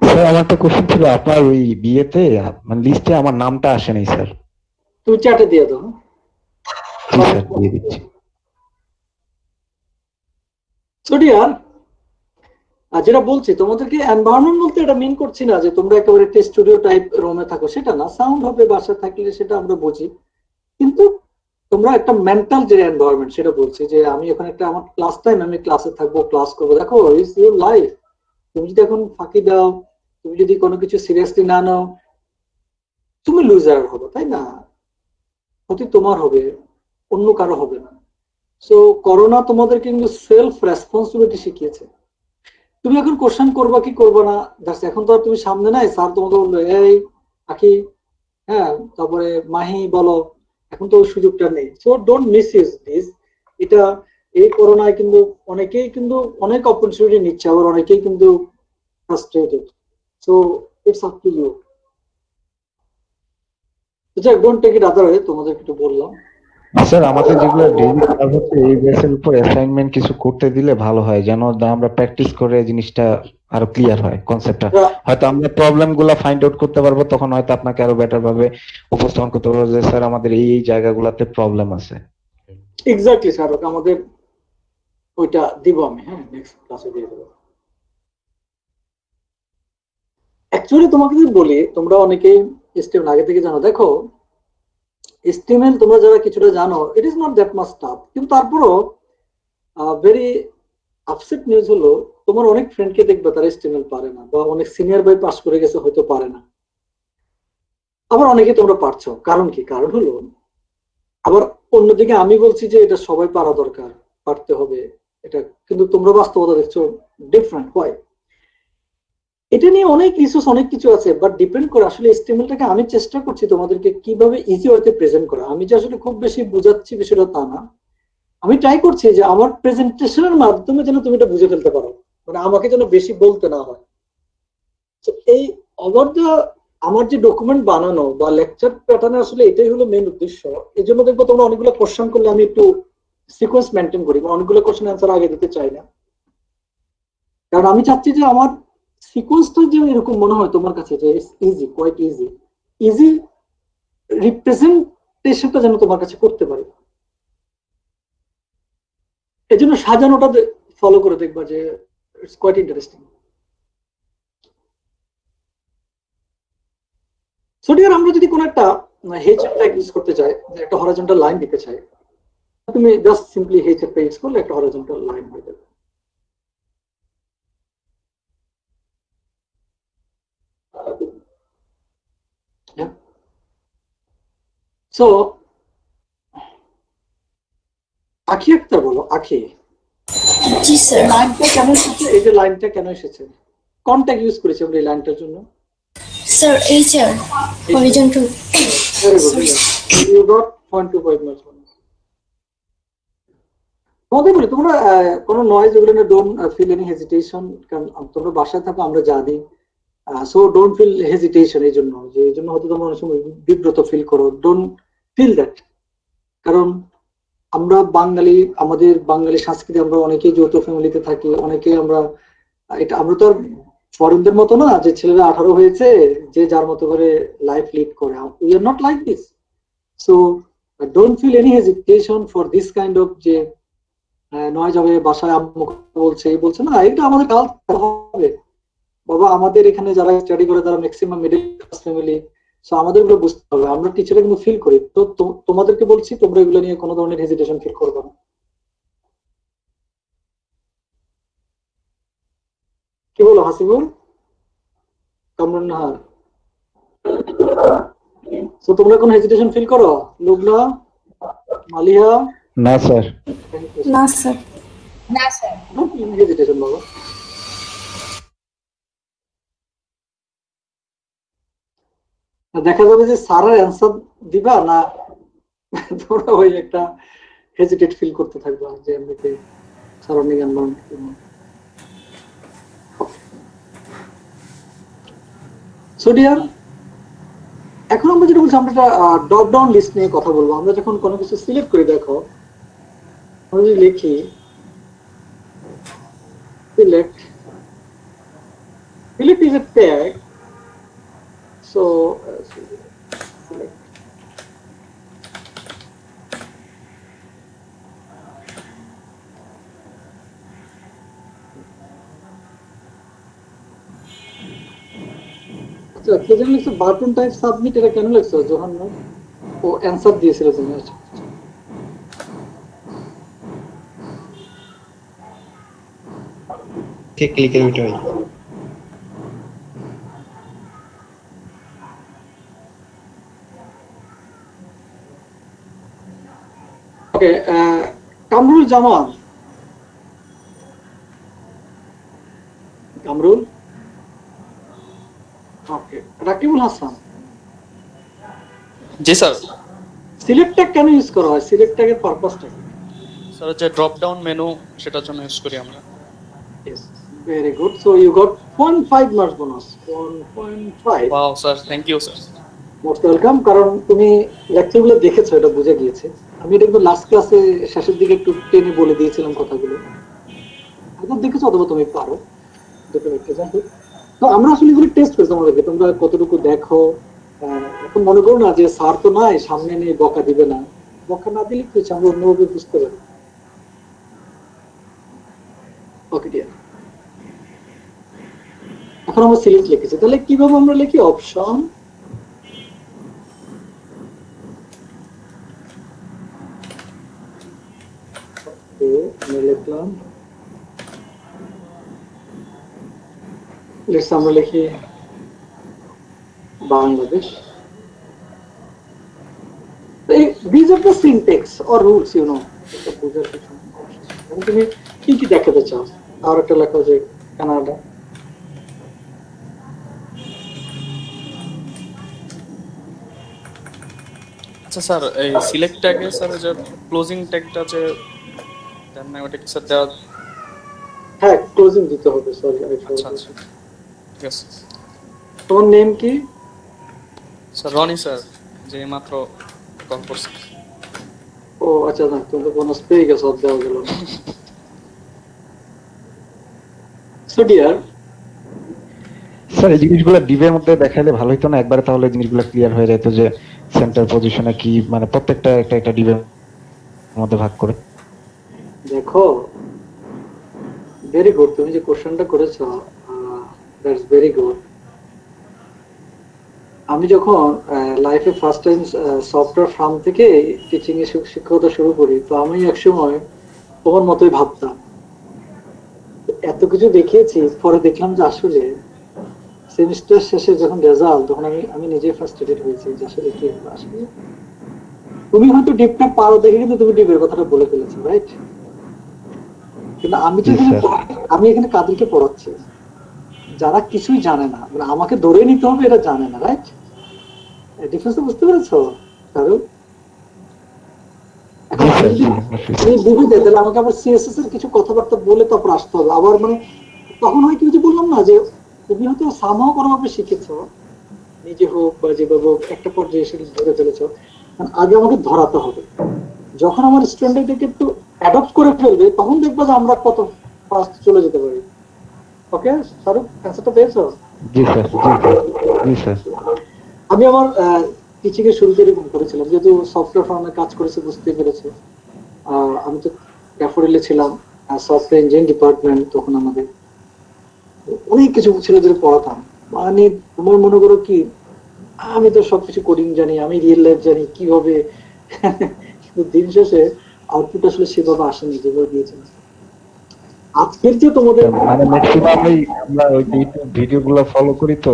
স্যার আমার তো কোশ্চেন ছিল, আপনার ওই বিয়েতে মানে লিস্টে আমার নামটা আসে নাই স্যার। তুমি চ্যাটে দিয়ে দাও। জি স্যার, দিয়ে দিচ্ছি। সো ডিয়ার, আর যেটা বলছি তোমাদেরকে এনভায়রনমেন্ট বলতে এটা মিন করছি না যে তোমরা একেবারে একটা স্টুডিও টাইপ রুমে থাকো, সেটা না। সাউন্ড হবে বাসা থাকলে, সেটা আমরা বুঝি, কিন্তু তোমরা একটা মেন্টাল যে এনভায়রনমেন্ট সেটা বলছি, যে আমি এখন একটা আমার ক্লাস টাইম, আমি ক্লাসে থাকবো, ক্লাস করবো। দেখো ইজ ইউর লাইফ। তুমি যদি এখন ফাঁকি দাও, তুমি যদি কোনো কিছু সিরিয়াসলি না নাও, তুমি লুজার হবে, তাই না? ক্ষতি তোমার হবে, অন্য কারো হবে না। সো করোনা তোমাদের কিন্তু সেলফ রেসপন্সিবিলিটি শিখিয়েছে। তুমি এখন কোশ্চেন করবা কি করবা না, এখন তো আর তুমি সামনে নাই, স্যার তোমাকে বললো এই আখি, হ্যাঁ, তারপরে মাহি বলো, এখন তো ওই সুযোগটা নেই। So don't miss use this. এটা এই করোনায় কিন্তু অনেকেই কিন্তু অনেক অপরচুনিটি নিচ্ছে, আবার অনেকেই কিন্তু frustrated. So it's up to you. Don't take it other way, তোমাদের একটু বললাম। স্যার আমাদের যেগুলো ডেইলি কাজ হচ্ছে, এই বেসের উপর অ্যাসাইনমেন্ট কিছু করতে দিলে ভালো হয়, যেন আমরা প্র্যাকটিস করে জিনিসটা আরো ক্লিয়ার হয়, কনসেপ্টটা। হয়তো আমরা প্রবলেম গুলা ফাইন্ড আউট করতে পারবো, তখন হয়তো আপনাকে আরো বেটার ভাবে উপস্থাপন করতে পারবো যে স্যার আমাদের এই জায়গাগুলোতে প্রবলেম আছে। এক্স্যাক্টলি স্যার, আমাদের ওইটা দিব আমি, হ্যাঁ, নেক্সট ক্লাসে দিয়ে দেবো। অ্যাকচুয়ালি তোমাকে যদি বলি, তোমরা অনেকেই এসটিএমএল আগে থেকে জানো। দেখো এসটিএমএল তোমরা যারা কিছুটা জানো, it is not that much tough, কিন্তু তারপরও ভেরি আপসেট নিউজ হলো, তোমার অনেক ফ্রেন্ডকে দেখবে তারা এসটিএমএল পারে না, বা অনেক সিনিয়র ভাই পাস করে গেছে হয়তো পারে না, আবার অনেকে তোমরা পারছো। কারণ কি? কারণ হলো, আবার অন্যদিকে আমি বলছি যে এটা সবাই পারা দরকার, পারতে হবে এটা, কিন্তু তোমরা বাস্তবতা দেখছো ডিফারেন্ট। হয় এটা নিয়ে অনেক রিসোর্স, অনেক কিছু আছে, বাট ডিপেন্ড করে আসলে এসটিএমএলটাকে আমি চেষ্টা করছি তোমাদেরকে কিভাবে ইজি ওয়েতে প্রেজেন্ট করা। আমি যে আসলে খুব বেশি বুঝাচ্ছি বিষয়টা তা না, আমি ট্রাই করছি যে আমার প্রেজেন্টেশনের মাধ্যমে যেন তুমি এটা বুঝে ফেলতে পারো, মানে আমাকে যেন বেশি বলতে না হয়। এই আমার যে ডকুমেন্ট বানানো বা লেকচার প্যাটার্নে আসলে এটাই হলো মেইন উদ্দেশ্য। এই জন্য দেখবো তোমরা অনেকগুলো কোশ্চেন করলে আমি একটু সিকোয়েন্স মেনটেন করি, অনেকগুলো কোশ্চেন অ্যান্সার আগে দিতে চাই না, কারণ আমি চাচ্ছি যে আমার সিকোয়েন্সটা যে এরকম মনে হয় তোমার কাছে যে ইজি, কোয়াইট ইজি রিপ্রেজেন্টেশনটা যেন তোমার কাছে করতে পারি। এই জন্য সাজানোটা ফলো করে দেখবা যে it's quite interesting. So dear, আমরা যদি কোনো একটা হেচ ট্যাগ ইউজ করতে চাই, যে একটা হরাইজন্টাল লাইন দিতে চাই, তুমি জাস্ট সিম্পলি হেচ একটা ইউজ করলে একটা হরাইজন্টাল লাইন হয়ে যাবে। সো আখি আক্তার বলো, আখি জি স্যার। লাইনটা কেন এসেছে? এই যে লাইনটা কেন এসেছে, কোন ট্যাগ ইউজ করেছি আমরা এই লাইনটার জন্য? Sir HR horizontal. Very good. You got 0.25 marks. তোমাদের বলি, তোমরা কোনো নয়েজ ওগুলো না, ডোন্ট ফিল এনি হেজিটেশন, কারণ তোমরা বাসায় থাকো, আমরা জানি। সো ডোন্ট ফিল হেজিটেশন, এই জন্য যে এই জন্য হয়তো তোমরা অনেক সময় বিব্রত ফিল করো, ডোন্ট ফিল দ্যাট। কারণ আমরা বাঙালি, আমাদের বাঙালি সংস্কৃতি, আমরা অনেকেই যৌথ ফ্যামিলিতে থাকি, অনেকেই আমরা এটা, আমরা তো ফরেনদের মতো না যে ছেলেরা 18 হয়েছে যে যার মতো করে লাইফ লিড করে। We are not like this. So don't feel any hesitation for this kind of, যে নয় যাবে বাসায় আম্মু বলছে এই বলছে না, এটা আমাদের কালচার হবে বাবা। আমাদের এখানে যারা স্টাডি করে তারা maximum middle class family, so আমাদের এগুলো বুঝতে হবে। আমরা টিচাররা কিন্তু ফিল করি, তো তোমাদেরকে বলছি তোমরা এগুলো নিয়ে কোনো ধরনের হেজিটেশন ফিল করবে না। কি বলো হাসিবুল, কামরুন নাহার? সো তোমরা কোনো হেজিটেশন ফিল করো? লুবনা, মালিহা? না স্যার। না স্যার। না স্যার। হেজিটেশন বাবা। দেখা যাবে যে স্যারের অ্যান্সার দিবা না, তোমরা ওই একটা হেজিটেট ফিল করতে থাকবা যে এমনিতে সারাউন্ডিং এনভায়রনমেন্ট। সো ডিয়ার, এখন আমরা যেটা বলছি, আমরা একটা ড্রপ ডাউন লিস্ট নিয়ে কথা বলবো। আমরা যখন কোনো কিছু সিলেক্ট করি, দেখো আমরা যদি লিখি select, select is a tag. So select, আচ্ছা কে যেন লিখছো বাটন টাইপ সাবমিট, এটা কেন লিখছো জোহান? ও অ্যান্সার দিয়েছিল তুমি। আচ্ছা কে ক্লিকের ওইটা হয়। ওকে, কামরুল জামান, কামরুল। ওকে, রাকিবুল হাসান। জি স্যার। সিলেক্ট ট্যাগ কেন ইউজ করা হয়? সিলেক্ট ট্যাগের পারপাসটা কি? স্যার যে ড্রপ ডাউন মেনু, সেটার জন্য ইউজ করি আমরা। Yes, very good. So you got 0.5 marks bonus. 1.5. Wow sir, thank you sir. Most welcome. কারণ তুমি লেকচারগুলো দেখেছো, এটা বুঝে গিয়েছে। আমি এটা কিন্তু লাস্ট ক্লাসে শেষের দিকে একটু টেনে বলে দিয়েছিলাম কথাগুলো, একদম দেখেছো অথবা তুমি পারো, দুটো একটা যাই হোক। তো আমরা আসলে এগুলো টেস্ট করি তোমাদেরকে, তোমরা কতটুকু দেখো। এখন মনে করো না যে স্যার তো নাই, সামনে নিয়ে বকা দিবে না, বকা না দিলে কি হচ্ছে, আমরা অন্যভাবে বুঝতে পারি। ওকে ডিয়ার, এখন আমরা সিলেক্ট লিখেছি, তাহলে কিভাবে আমরা লিখি? অপশন লিখলাম, আমরা লিখি Bangladesh. These are the syntax or rules, you know. তুমি কি কি দেখাতে চাও? আর একটা লেখা যে কানাডা। আচ্ছা স্যার, এই সিলেক্ট ট্যাগে স্যার যে ক্লোজিং ট্যাগটা যে দেন না, ওটা কি স্যার দেওয়া? হ্যাঁ, ক্লোজিং দিতে হবে। সরি, আচ্ছা আচ্ছা, ঠিক আছে। তোমার নেম কি? স্যার রনি স্যার, যে মাত্র কল করছি। ও আচ্ছা, না তুমি তো বোনাস পেয়ে গেছো, দেওয়া গেল। সো ডিয়ার স্যার, এই জিনিসগুলো ডিভের মধ্যে দেখাইলে ভালো হতো না একবারে? তাহলে জিনিসগুলো ক্লিয়ার হয়ে যেত যে সেন্টার পজিশনে কি, মানে প্রত্যেকটা একটা একটা ডিভের মধ্যে ভাগ করে। দেখো, ভেরি গুড, তুমি যে কোশ্চেনটা করেছো, দ্যাটস ভেরি গুড। আমি যখন লাইফে ফার্স্ট টাইম সফটওয়্যার ফার্ম থেকে টিচিং এ শিক্ষকতা শুরু করি, তো আমি একসময় তোমার মতোই ভাবতাম, এত কিছু দেখিয়েছি, পরে দেখলাম যে আসলে সেমিস্টার শেষে যখন রেজাল্ট, তখন আমি নিজে ফ্রাস্ট্রেটেড হয়েছি যে আসলে কি হলো। আসলে তুমি হয়তো ডিপটা পারো দেখে কিন্তু তুমি ডিপের কথাটা বলে ফেলেছো, রাইট? কিন্তু আমি এখানে কাদেরকে পড়াচ্ছি? যারা কিছুই জানে না, মানে আমাকে ধরে নিতে হবে এটা জানে না, রাইট? ডিফারেন্সটা বুঝতে পেরেছো? কারণ তাহলে আমাকে আবার সিএসএস এর কিছু কথাবার্তা বলে তারপর আসতে হবে আবার, মানে তখন হয় কি, যে বললাম না যে তুমি হয়তো সামহাও কোনোভাবে শিখেছো, নিজে হোক বা যেভাবে হোক একটা পর্যায়ে এসে ধরে ফেলেছো, আগে আমাকে ধরাতে হবে। যখন আমার স্টুডেন্ট এটাকে একটু অ্যাডপ্ট করে ফেলবে, তখন দেখবো যে আমরা কত ফাস্ট চলে যেতে পারি। ওকে শাহরুখ, অ্যান্সারটা পেয়েছো? জি স্যার, জি স্যার। আমি আমার টিচিং এর শুরুতে এরকম করেছিলাম, যেহেতু সফটওয়্যার ফার্মে কাজ করেছে, বুঝতে পেরেছে। আমি তো ড্যাফোডিলে ছিলাম, সফটওয়্যার ইঞ্জিনিয়ারিং ডিপার্টমেন্ট, তখন আমাদের অনেক কিছু ছেলেদের পড়াতাম। মানে তোমার মনে করো কি, আমি তো সবকিছু কোডিং জানি, আমি রিয়েল লাইফ জানি কিভাবে, কিন্তু দিন শেষে আউটপুট আসলে সেভাবে আসেনি যেভাবে দিয়েছিলাম। আজকের যে তোমাদের মানে ম্যাক্সিমামই আমরা ওই ইউটিউব ভিডিওগুলো ফলো করি, তো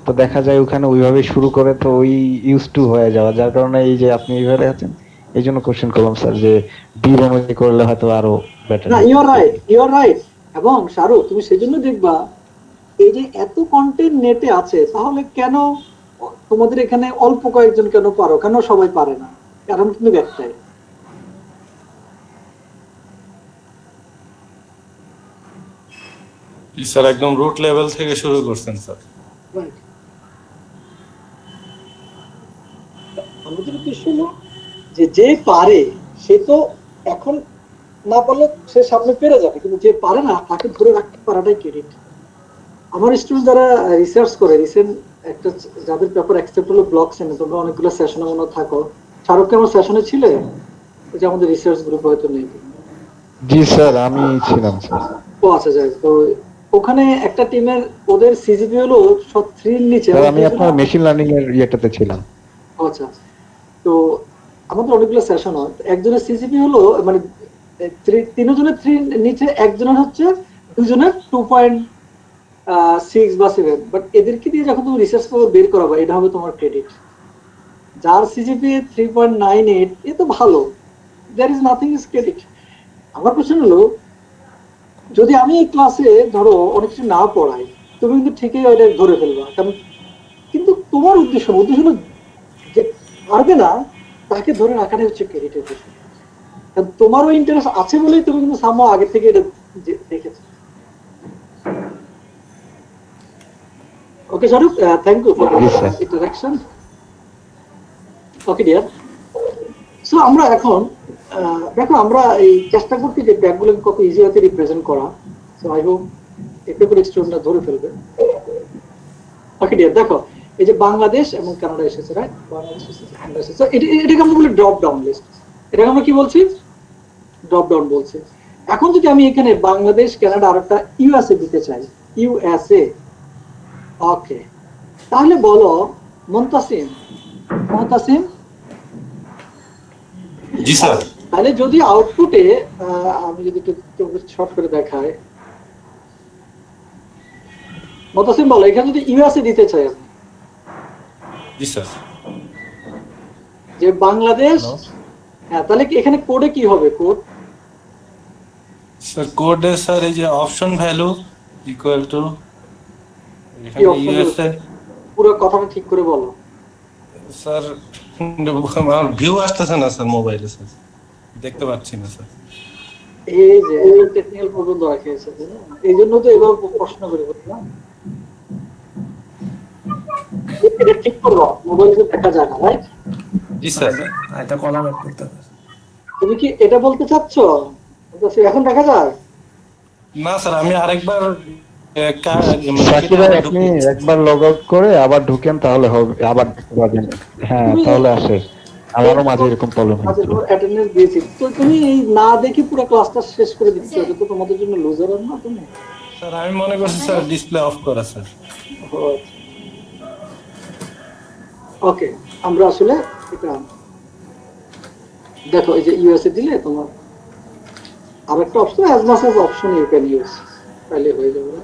তো দেখা যায় ওখানে ওইভাবে শুরু করে, তো ওই ইউজ টু হয়ে যাওয়া, যার কারণে এই যে আপনি এইভাবে আছেন, এই জন্য কোশ্চেন করলাম স্যার যে ডিপ অনুযায়ী করলে হয়তো আরো বেটার। না, ইউ আর রাইট। এবং শাহরুখ, তুমি সেজন্য দেখবা এই যে এত কন্টেন্ট নেটে আছে, তাহলে কেন তোমাদের এখানে অল্প কয়েকজন কেন পারো, কেন সবাই পারে না? কারণ কিন্তু একটাই, স্যার একদম রুট লেভেল থেকে শুরু করছেন স্যার। আমাদের উদ্দেশ্য হলো যে যে পারে সে তো এখন না পারলে সে সামনে পেরে যাবে, কিন্তু যে পারে না তাকে ধরে রাখতে পারাটাই ক্রেডিট। আমার স্টুডেন্ট যারা রিসার্চ করে, রিসেন্ট একটা যাদের পেপার অ্যাকসেপ্ট হলো ব্লক সেনে, তোমরা অনেকগুলো সেশনে মনে থাকো। শাহরুখকে আমার সেশনে ছিলে, যে আমাদের রিসার্চ গ্রুপ হয়তো নেই। জি স্যার, আমি ছিলাম স্যার। ও আচ্ছা, যাই। তো ওখানে একটা টিমের ওদের সিজিপি হলো 3 এর নিচে। স্যার আমি আপনার মেশিন লার্নিং এর ইয়েটাতে ছিলাম। আচ্ছা, তো আমাদের অনেকগুলো সেশন হয়, একজনের সিজিপি হলো মানে 3 জনের 3 নিচে, একজনের হচ্ছে 2জনের 2.6 বা 7। বাট এদেরকে দিয়ে যখন তুমি রিসার্চ পেপার বের করাবো, এটা হবে তোমার ক্রেডিট। যার সিজিপি 3.98, এ তো ভালো, there is nothing is credit. আমার কোশ্চেন হলো, যদি আমি এই ক্লাসে ধরো অনেক কিছু না পড়াই, তুমি কিন্তু ঠিকই ওইটা ধরে ফেলবা, কারণ কিন্তু তোমার উদ্দেশ্য হলো যে পারবে না তাকে ধরে রাখাটাই হচ্ছে ক্রেডিটের বিষয়। কারণ তোমারও ইন্টারেস্ট আছে বলেই তুমি কিন্তু সামহাও আগে থেকে এটা দেখেছো। Okay Shahrukh, thank you for interaction. Okay dear. So আমরা এখন দেখো, আমরা এই চেষ্টা করছি যে ব্যাগগুলোকে কত ইজি হাতে রিপ্রেজেন্ট করা। সো আই হোপ এতে করে স্টুডেন্টরা ধরে ফেলবে। ওকে ডিয়ার, দেখো এই যে বাংলাদেশ এবং কানাডা এসেছে, রাইট? বাংলাদেশ এসেছে, কানাডা এসেছে। এটাকে আমরা বলি ড্রপ ডাউন লিস্ট। এটাকে আমরা কি বলছি? ড্রপ ডাউন বলছি। এখন যদি আমি এখানে বাংলাদেশ, কানাডা আর একটা ইউএসএ দিতে চাই, ইউএসএ, ওকে, তাহলে বলো মুনতাসিম। জি স্যার। তাহলে যদি আউটপুটে আমি যদি একটু শর্ট করে দেখাই, মুনতাসিম বলো, এখানে যদি ইউএসএ দিতে চাই আমি, জি স্যার, যে বাংলাদেশ, হ্যাঁ, তাহলে এখানে কোডে কি হবে? কোড স্যার, কোডে স্যার এই যে অপশন ভ্যালু ইকুয়াল টু এখানে ইউএসএ। পুরো কথাটা ঠিক করে বলো স্যার। আমার ভিউ আসতেছে না স্যার মোবাইলে, স্যার দেখতে পাচ্ছি না স্যার। এই যে টেকনিক্যাল প্রবলেম ধরা খেয়েছে, এই জন্য তো এবার প্রশ্ন করে বললাম, এটা ঠিক করবো, মোবাইলে দেখা যায় না, রাইট? জি স্যার। এটা কলামে করতে হবে। তুমি কি এটা বলতে চাচ্ছ এখন দেখা যায় না স্যার, আমি আরেকবার সাকিব ভাই, আপনি একবার লগ আউট করে আবার ঢুকেন, তাহলে হবে, আবার যাবেন। হ্যাঁ, তাহলে আসে। আমারও মাঝে এরকম প্রবলেম হয়েছিল। অ্যাটেন্ডেন্স দিয়েছি, তো তুমি এই না দেখে পুরো ক্লাসটা শেষ করে দিচ্ছ, এটা তো তোমাদের জন্য লুজার না তুমি। স্যার আমি মনে করছি স্যার ডিসপ্লে অফ করা স্যার। ওকে, আমরা আসলে এটা দেখো, এই যে ইউএসএ দিলে তোমার আরেকটা option, as much as option you can use, তাহলে হয়ে যাবে না?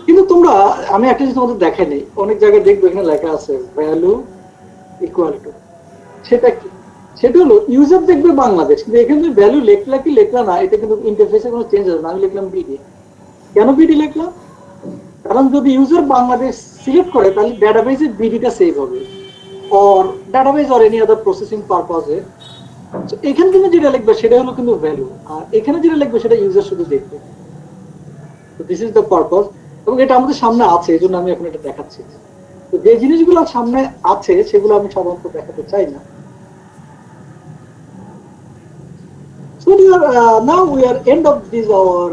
কিন্তু তোমরা, আমি একটা জিনিস তোমাদের দেখাই নেই, অনেক জায়গায় দেখবে এখানে লেখা আছে ভ্যালু ইকুয়াল টু, সেটা কি? সেটা হলো ইউজার দেখবে বাংলাদেশ, কিন্তু এখানে যদি ভ্যালু লেখলা কি লেখলা না, এটা কিন্তু ইন্টারফেসে কোনো চেঞ্জ হবে না। আমি লিখলাম বিডি, কেন বিডি লিখলাম? কারণ যদি ইউজার বাংলাদেশ সিলেক্ট করে তাহলে ডেটাবেসে বিডিটা সেভ হবে, or database or any other processing পারপাসে। এখানে তুমি যেটা লিখবে সেটা হলো কিন্তু ভ্যালু, আর এখানে যেটা লিখবে সেটা ইউজার শুধু দেখবে। তো দিস ইজ দ্য পারপাস, এবং এটা আমাদের সামনে আছে, এই জন্য আমি এখন এটা দেখাচ্ছি। তো যে জিনিসগুলো সামনে আছে সেগুলো আমি সাধারণত দেখাতে চাই না। So now we are end of this our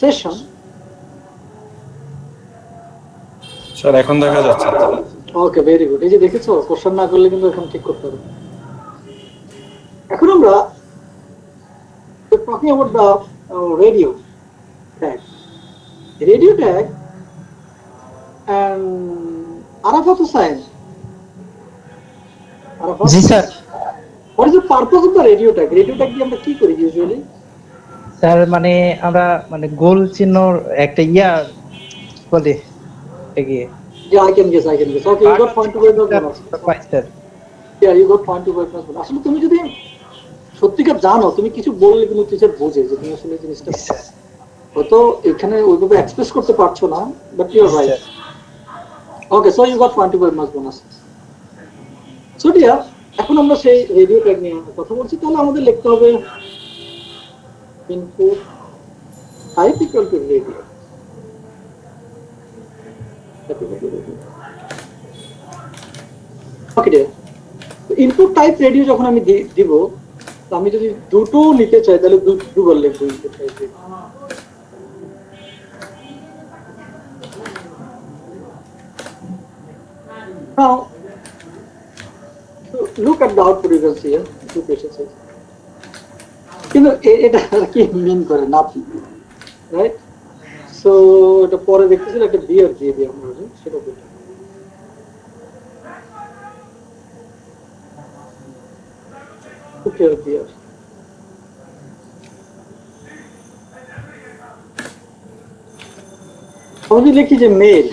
session. Sir এখন দেখা যাচ্ছে। ওকে, ভেরি গুড। এই যে দেখেছো, কোশ্চেন না করলে কিন্তু এখন ঠিক করতে হবে। এখন আমরা talking about the radio tag. Radio tag and Arafat Hussain. Arafat? G sir. What is the purpose of the radio tag? Radio tag দিয়ে আমরা কি করি usually? স্যার মানে আমরা মানে গোল চিহ্ন একটা বলে এগিয়ে। Yeah, I can guess. Okay, you got point to point bonus. Sir. Yeah, you got point to point bonus. আসলে তুমি যদি সত্যিকার জানো, তুমি কিছু বললে কিন্তু টিচার বোঝে যে তুমি আসলে জিনিসটা হয়তো এখানে ওইভাবে এক্সপ্রেস করতে পারছো না, but you are right. Okay, so you got point to point bonus. So dear, এখন আমরা সেই রেডিও ট্যাগ নিয়ে কথা বলছি। তাহলে আমাদের লিখতে হবে input type equal to radio. Okay dear, input type radio যখন আমি দিব, আমি যদি দুটো নিতে চাই তাহলে দুবার লিখবো input type radio. Now, look at the output you can see here, two patients. কিন্তু এটা কি মিন করে নাথিং, রাইট? সো এটা পরে দেখতেছিল একটা বিয়ার দিয়ে দিই আমরা, সেটা বলি। বিয়ার আমি লিখি যে মেল,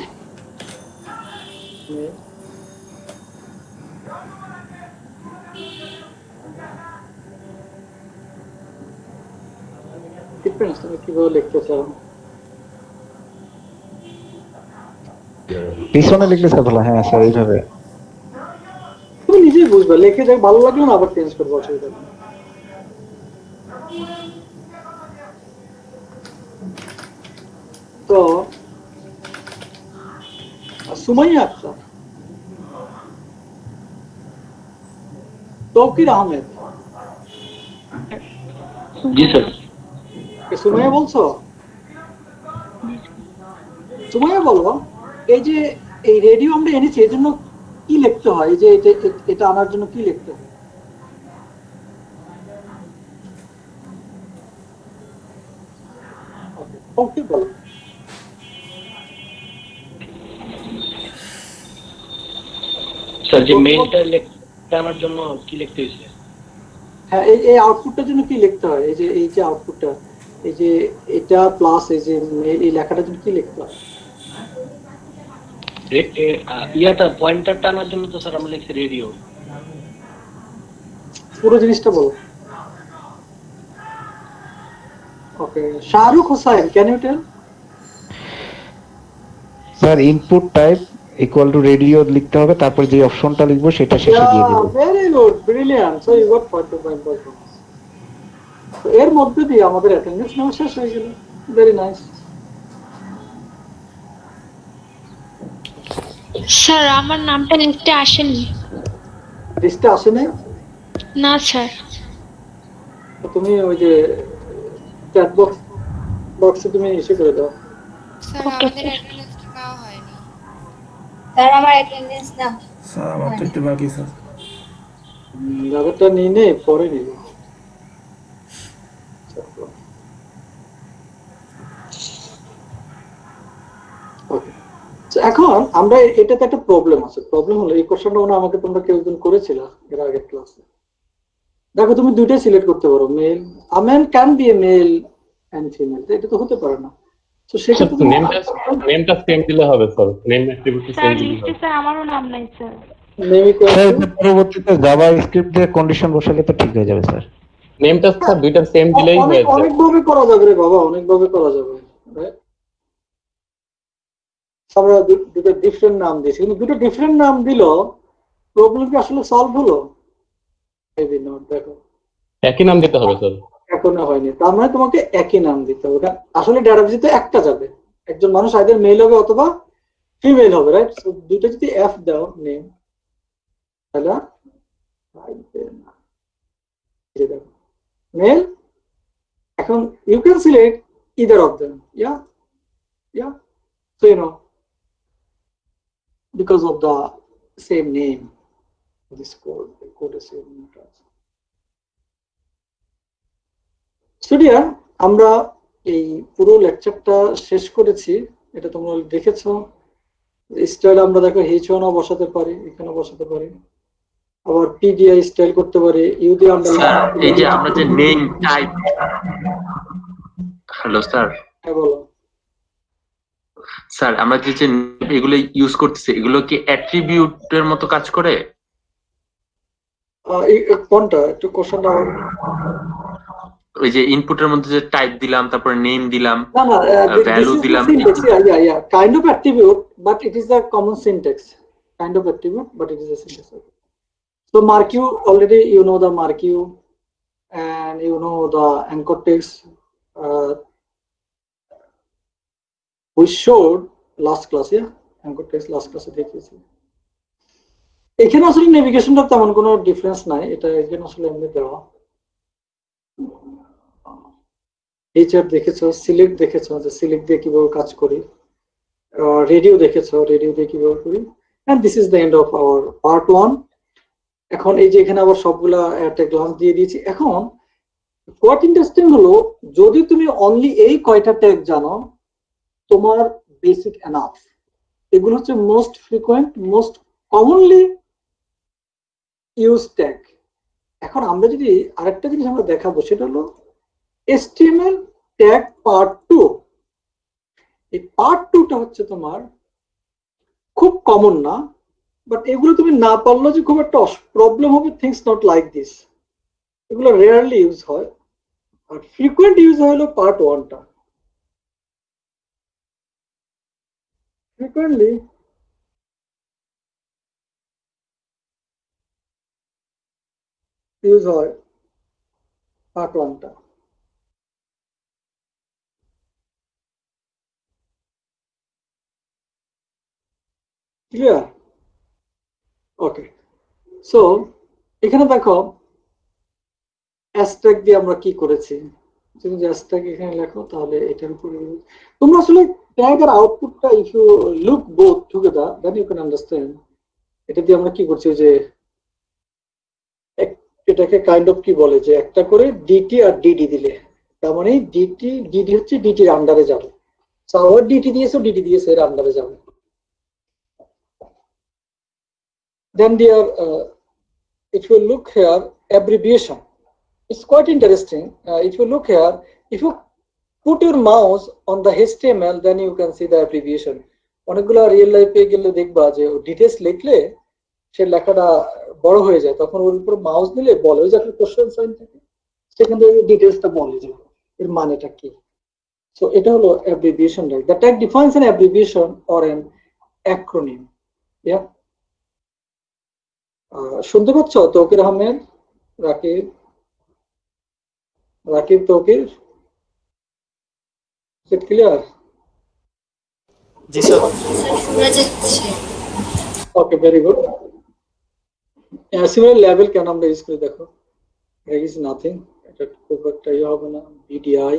কিভাবে লিখতে চাও? পিছনে লিখলে স্যার ভালো। হ্যাঁ স্যার, এইভাবে তুমি নিজেই বুঝবে, লিখে যাক, ভালো লাগলো না আবার চেঞ্জ করবো, অসুবিধা নেই। তো সুমাইয়া আক্তার, তৌকির আহমেদ। জি স্যার। সুমাইয়া বলছো? সুমাইয়া বলো, এই যে এই রেডিও আমরা এনেছি এর জন্য কি লিখতে হয়? এই যে এটা আনার জন্য কি লিখতে হয়? বলো। স্যার যে মেইলটা লিখতে আমার জন্য কি লিখতে হয়েছে? হ্যাঁ, এই আউটপুটটার জন্য কি লিখতে হয়? এই যে আউটপুটটা, এই যে এটা প্লাস এই যে মেল, এই লেখাটার জন্য কি লিখতে হয়? ইয়াটা পয়েন্টারটা আনার জন্য তো স্যার আমরা লিখছি রেডিও। পুরো জিনিসটা বলো। Okay, Shahrukh Hossain, can you tell? Sir input type equal to radio লিখতে হবে, তারপর যে অপশনটা লিখবো সেটা শেষে দিয়ে দিব। Very good, brilliant. So you got point to point bonus. তো এর মধ্যে দিয়ে আমাদের অ্যাটেন্ডেন্স নেওয়া শেষ হয়ে গেল। Very nice. স্যার আমার নামটা লিস্টে আসেনি। লিস্টে আসেনি? না স্যার। তুমি ওই যে চ্যাট বক্সে তুমি ইস্যু করে দাও। স্যার আমাদের অ্যাটেন্ডেন্স নেওয়া হয়নি। স্যার আমার অ্যাটেন্ডেন্স না। স্যার আমার তো একটু বাকি স্যার। যাদেরটা নিয়ে নে, পরে নিব। এখন আমরা এটাতে একটা প্রবলেম আছে। প্রবলেম হলো এই কোশ্চেনটা মনে হয় আমাকে তোমরা কেউ একজন করেছিল এর আগের ক্লাসে। দেখো তুমি দুইটাই সিলেক্ট করতে পারো, male a man can be a male and female, এটা তো হতে পারে না। তো সেক্ষেত্রে নেমটা সেম দিলে হবে sir, name attribute same sir দিলে লিস্টে হবে। স্যার আমারও নাম নাই স্যার। স্যার এটা পরবর্তীতে জাভা স্ক্রিপ্ট দিয়ে কন্ডিশন বসালে তো ঠিক হয়ে যাবে স্যার। নেমটা স্যার দুইটা সেম দিলেই হয়ে যাবে। অনেকভাবে করা যাবে রে বাবা, অনেকভাবে করা যাবে। আমরা দুটো ডিফারেন্ট নাম দিয়েছি, কিন্তু দুটো ডিফারেন্ট নাম দিল প্রবলেম কি আসলে সলভ হলো? Maybe not. দেখো একই নাম দিতে হবে স্যার। এখনো হয়নি, তার মানে তোমাকে একই নাম দিতে হবে। আসলে ডেটাবেসে তো একটা যাবে, একজন মানুষ আইদার মেল হবে অথবা ফিমেল হবে, রাইট? সো দুটো যদি এফ দাও নেম, তাহলে মেল। এখন you can select either of them, yeah. So you know, because of the same name, this code, the code is same. Student, আমরা এই পুরো লেকচারটা শেষ করেছি। এটা তোমরা দেখেছো। স্টাইল আমরা দেখো H1 বসাতে পারি, এখানে বসাতে পারি, আবার PDI স্টাইল করতে পারি, ইউ দিয়ে আমরা এই যে আমরা যে নেম টাইপ, হ্যালো স্যার। হ্যাঁ বলো স্যার, আমরা যে এগুলো ইউজ করতেছি, এগুলো কি অ্যাট্রিবিউটের মতো কাজ করে? কোনটা একটু কোশ্চেনটা? ওই যে ইনপুটের মধ্যে যে টাইপ দিলাম, তারপরে নেম দিলাম, না ভ্যালু দিলাম, kind of attribute, but it is a common syntax. Kind of attribute, but it is a syntax. So marq, already you know the marq, and you know the anchor text. We showed last class, yeah, anchor text last class দেখিয়েছি। এখানে আসলে নেভিগেশনটা তেমন কোনো difference নাই, এটা এখানে আসলে এমনি দেওয়া। এইচআর দেখেছো, সিলেক্ট দেখেছো যে সিলেক্ট দিয়ে কিভাবে কাজ করি, রেডিও দেখেছো রেডিও দিয়ে কিভাবে করি, and this is the end of our part 1। এখন এই যে এখানে আবার সবগুলা একটা গ্লান্স দিয়ে দিয়েছি। এখন কোয়াট ইন্টারেস্টিং হলো, যদি তুমি অনলি এই কয়টা ট্যাগ জানো, তোমার বেসিক এনাফ। এগুলো হচ্ছে most frequent, most commonly use tag. এখন আমরা যদি আরেকটা জিনিস আমরা দেখাবো, সেটা হলো HTML ট্যাগ পার্ট 2। এই পার্ট 2টা হচ্ছে তোমার খুব কমন না, বাট এগুলো তুমি না পারলেও যে খুব একটা প্রবলেম হবে, থিংস নট লাইক দিস। এগুলো রেয়ারলি ইউজ হয়, আর ফ্রিকোয়েন্ট ইউজ হলো পার্ট 1টা। frequently use হয় পার্ট 1টা। ক্লিয়ার? ওকে, সো এখানে দেখো হ্যাশট্যাগ দিয়ে আমরা কি করেছি। তুমি যে হ্যাশট্যাগ এখানে লেখো, তাহলে এটার উপরে তোমরা আসলে ট্যাগ আর আউটপুটটা if you look both together then you can understand. এটা দিয়ে আমরা কি করছি, যে এটাকে কাইন্ড অফ কি বলে, যে একটা করে ডিটি আর ডিডি দিলে, তার মানে ডিডি হচ্ছে ডিটির আন্ডারে যাবে। সো আবার ডিটি দিয়েছো, ডিডি দিয়েছো, এর আন্ডারে যাবে। দেন দেয়ার if you look here, abbreviation, it's quite interesting. If you look here, if you put your mouse on the HTML, then you can see the abbreviation. অনেকগুলো রিয়েল লাইফে গেলে দেখবা যে ডিটেলস লিখলে সে লেখাটা বড় হয়ে যায়, তখন ওর উপর মাউস দিলে বলে, ওই যে একটা কোশ্চেন সাইন থাকে, সেখান থেকে ডিটেলসটা বলে যে এর মানেটা কি। সো এটা হলো abbreviation, right? The tag defines an abbreviation or an acronym. Yeah. শুনতে পাচ্ছ? তৌকির আহমেদ, রাকিব তৌকির, ক্লিয়ার? জি স্যার। ওকে, ভেরি গুড। সিমিলার লেভেল কেন আমরা ইউজ করি দেখো, there is nothing, এটা খুব একটা ইয়ে হবে না। বিডিআই,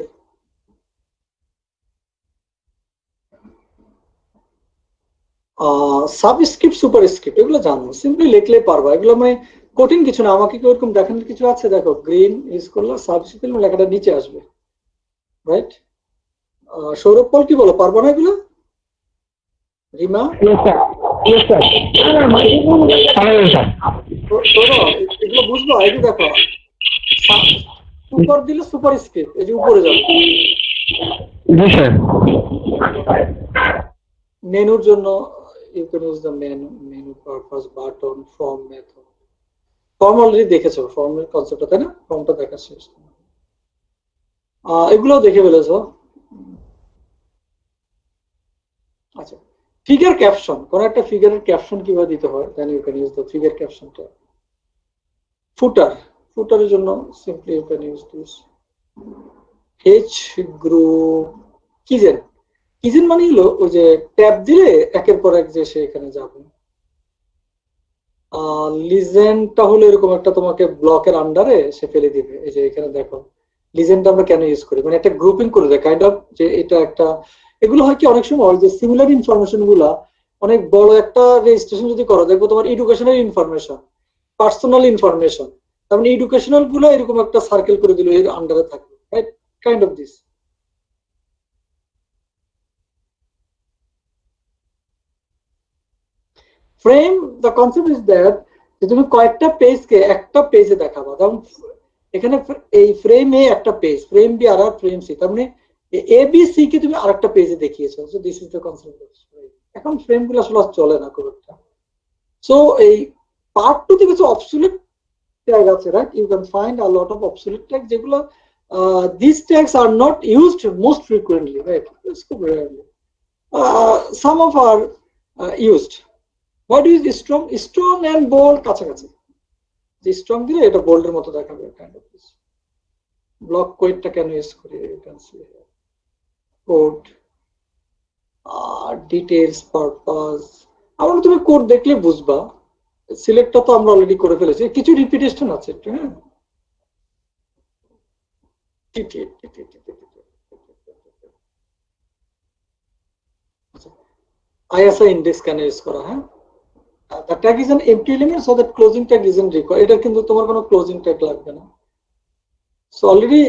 সাবস্ক্রিপ্ট, সুপারস্ক্রিপ্ট, এগুলো জানো, সিম্পলি লিখলে পারবা, এগুলো মানে কঠিন কিছু না। আমাকে কি ওরকম দেখানোর কিছু আছে? দেখো গ্রিন ইউজ করলে সাবস্ক্রিপ্ট লেখাটা নিচে আসবে, রাইট? সৌরভ পল কি বলো, পারবো না এগুলো? রিমা এগুলো বুঝবো। এই যে দেখো সুপার দিলে সুপার স্ক্রিপ্ট, এই যে উপরে যাবে। মেনুর জন্য you can use the menu purpose button form method. Form already দেখেছো, ফর্মের কনসেপ্টটা, তাই না? ফর্মটা দেখা শেষ। এগুলো দেখে ফেলেছো। আচ্ছা, ফিগার ক্যাপশন, কোন একটা ফিগারের ক্যাপশন কিভাবে দিতে হয়, then you can use the figure ক্যাপশনটা। ফুটারের জন্য simply you can use this H group কিজেন। কিজেন মানে হলো ওই যে ট্যাব দিলে একের পর এক যে সে এখানে যাবে। লিজেন্ডটা হলো এরকম একটা তোমাকে ব্লকের আন্ডারে সে ফেলে দিবে। এই যে এখানে দেখো লিজেন্ডটা আমরা কেন ইউজ করি, মানে একটা গ্রুপিং করে দেয় কাইন্ড অফ, যে এটা একটা, এগুলো হয় কি অনেক সময় যে সিমিলার ইনফরমেশন গুলা অনেক বড় একটা রেজিস্ট্রেশন যদি করো, দেখবো তোমার এডুকেশনাল ইনফরমেশন, পার্সোনাল ইনফরমেশন, তার মানে এডুকেশনাল গুলো এরকম একটা সার্কেল করে দিল এর আন্ডারে থাকবে, right? Kind of this. Frame, the concept is that যে তুমি কয়েকটা পেজকে একটা পেজে দেখাবা। যেমন এখানে এই ফ্রেম এ একটা পেজ, ফ্রেম বি আর ফ্রেম সি, তার মানে এ বি সি কে তুমি আরেকটা পেজে দেখিয়েছো। So this is the concept of frame. এখন ফ্রেম গুলো আসলে চলে না খুব একটা। সো এই পার্ট 2 তে কিছু অবসলিউট ট্যাগ আছে, right? You can find a lot of absolute tag, যেগুলো these tags are not used most frequently, right? It's খুব rarely. Some of are used. What is strong? Strong and bold কাছাকাছি। যে strong দিলে এটা বোল্ডের মতো দেখাবে, kind of this. Block কোডটা কেন ইউজ করি, you can see code details purpose. আমরা তুমি কোড দেখলে বুঝবা। সিলেক্টটা তো আমরা অলরেডি করে ফেলেছি, কিছু রিপিটেশন আছে একটু, হ্যাঁ। ISI index কেন ইউজ করা, হ্যাঁ? The tag is an empty element so that closing tag isn't required. এটা কিন্তু তোমার কোনো closing tag লাগবে না। So already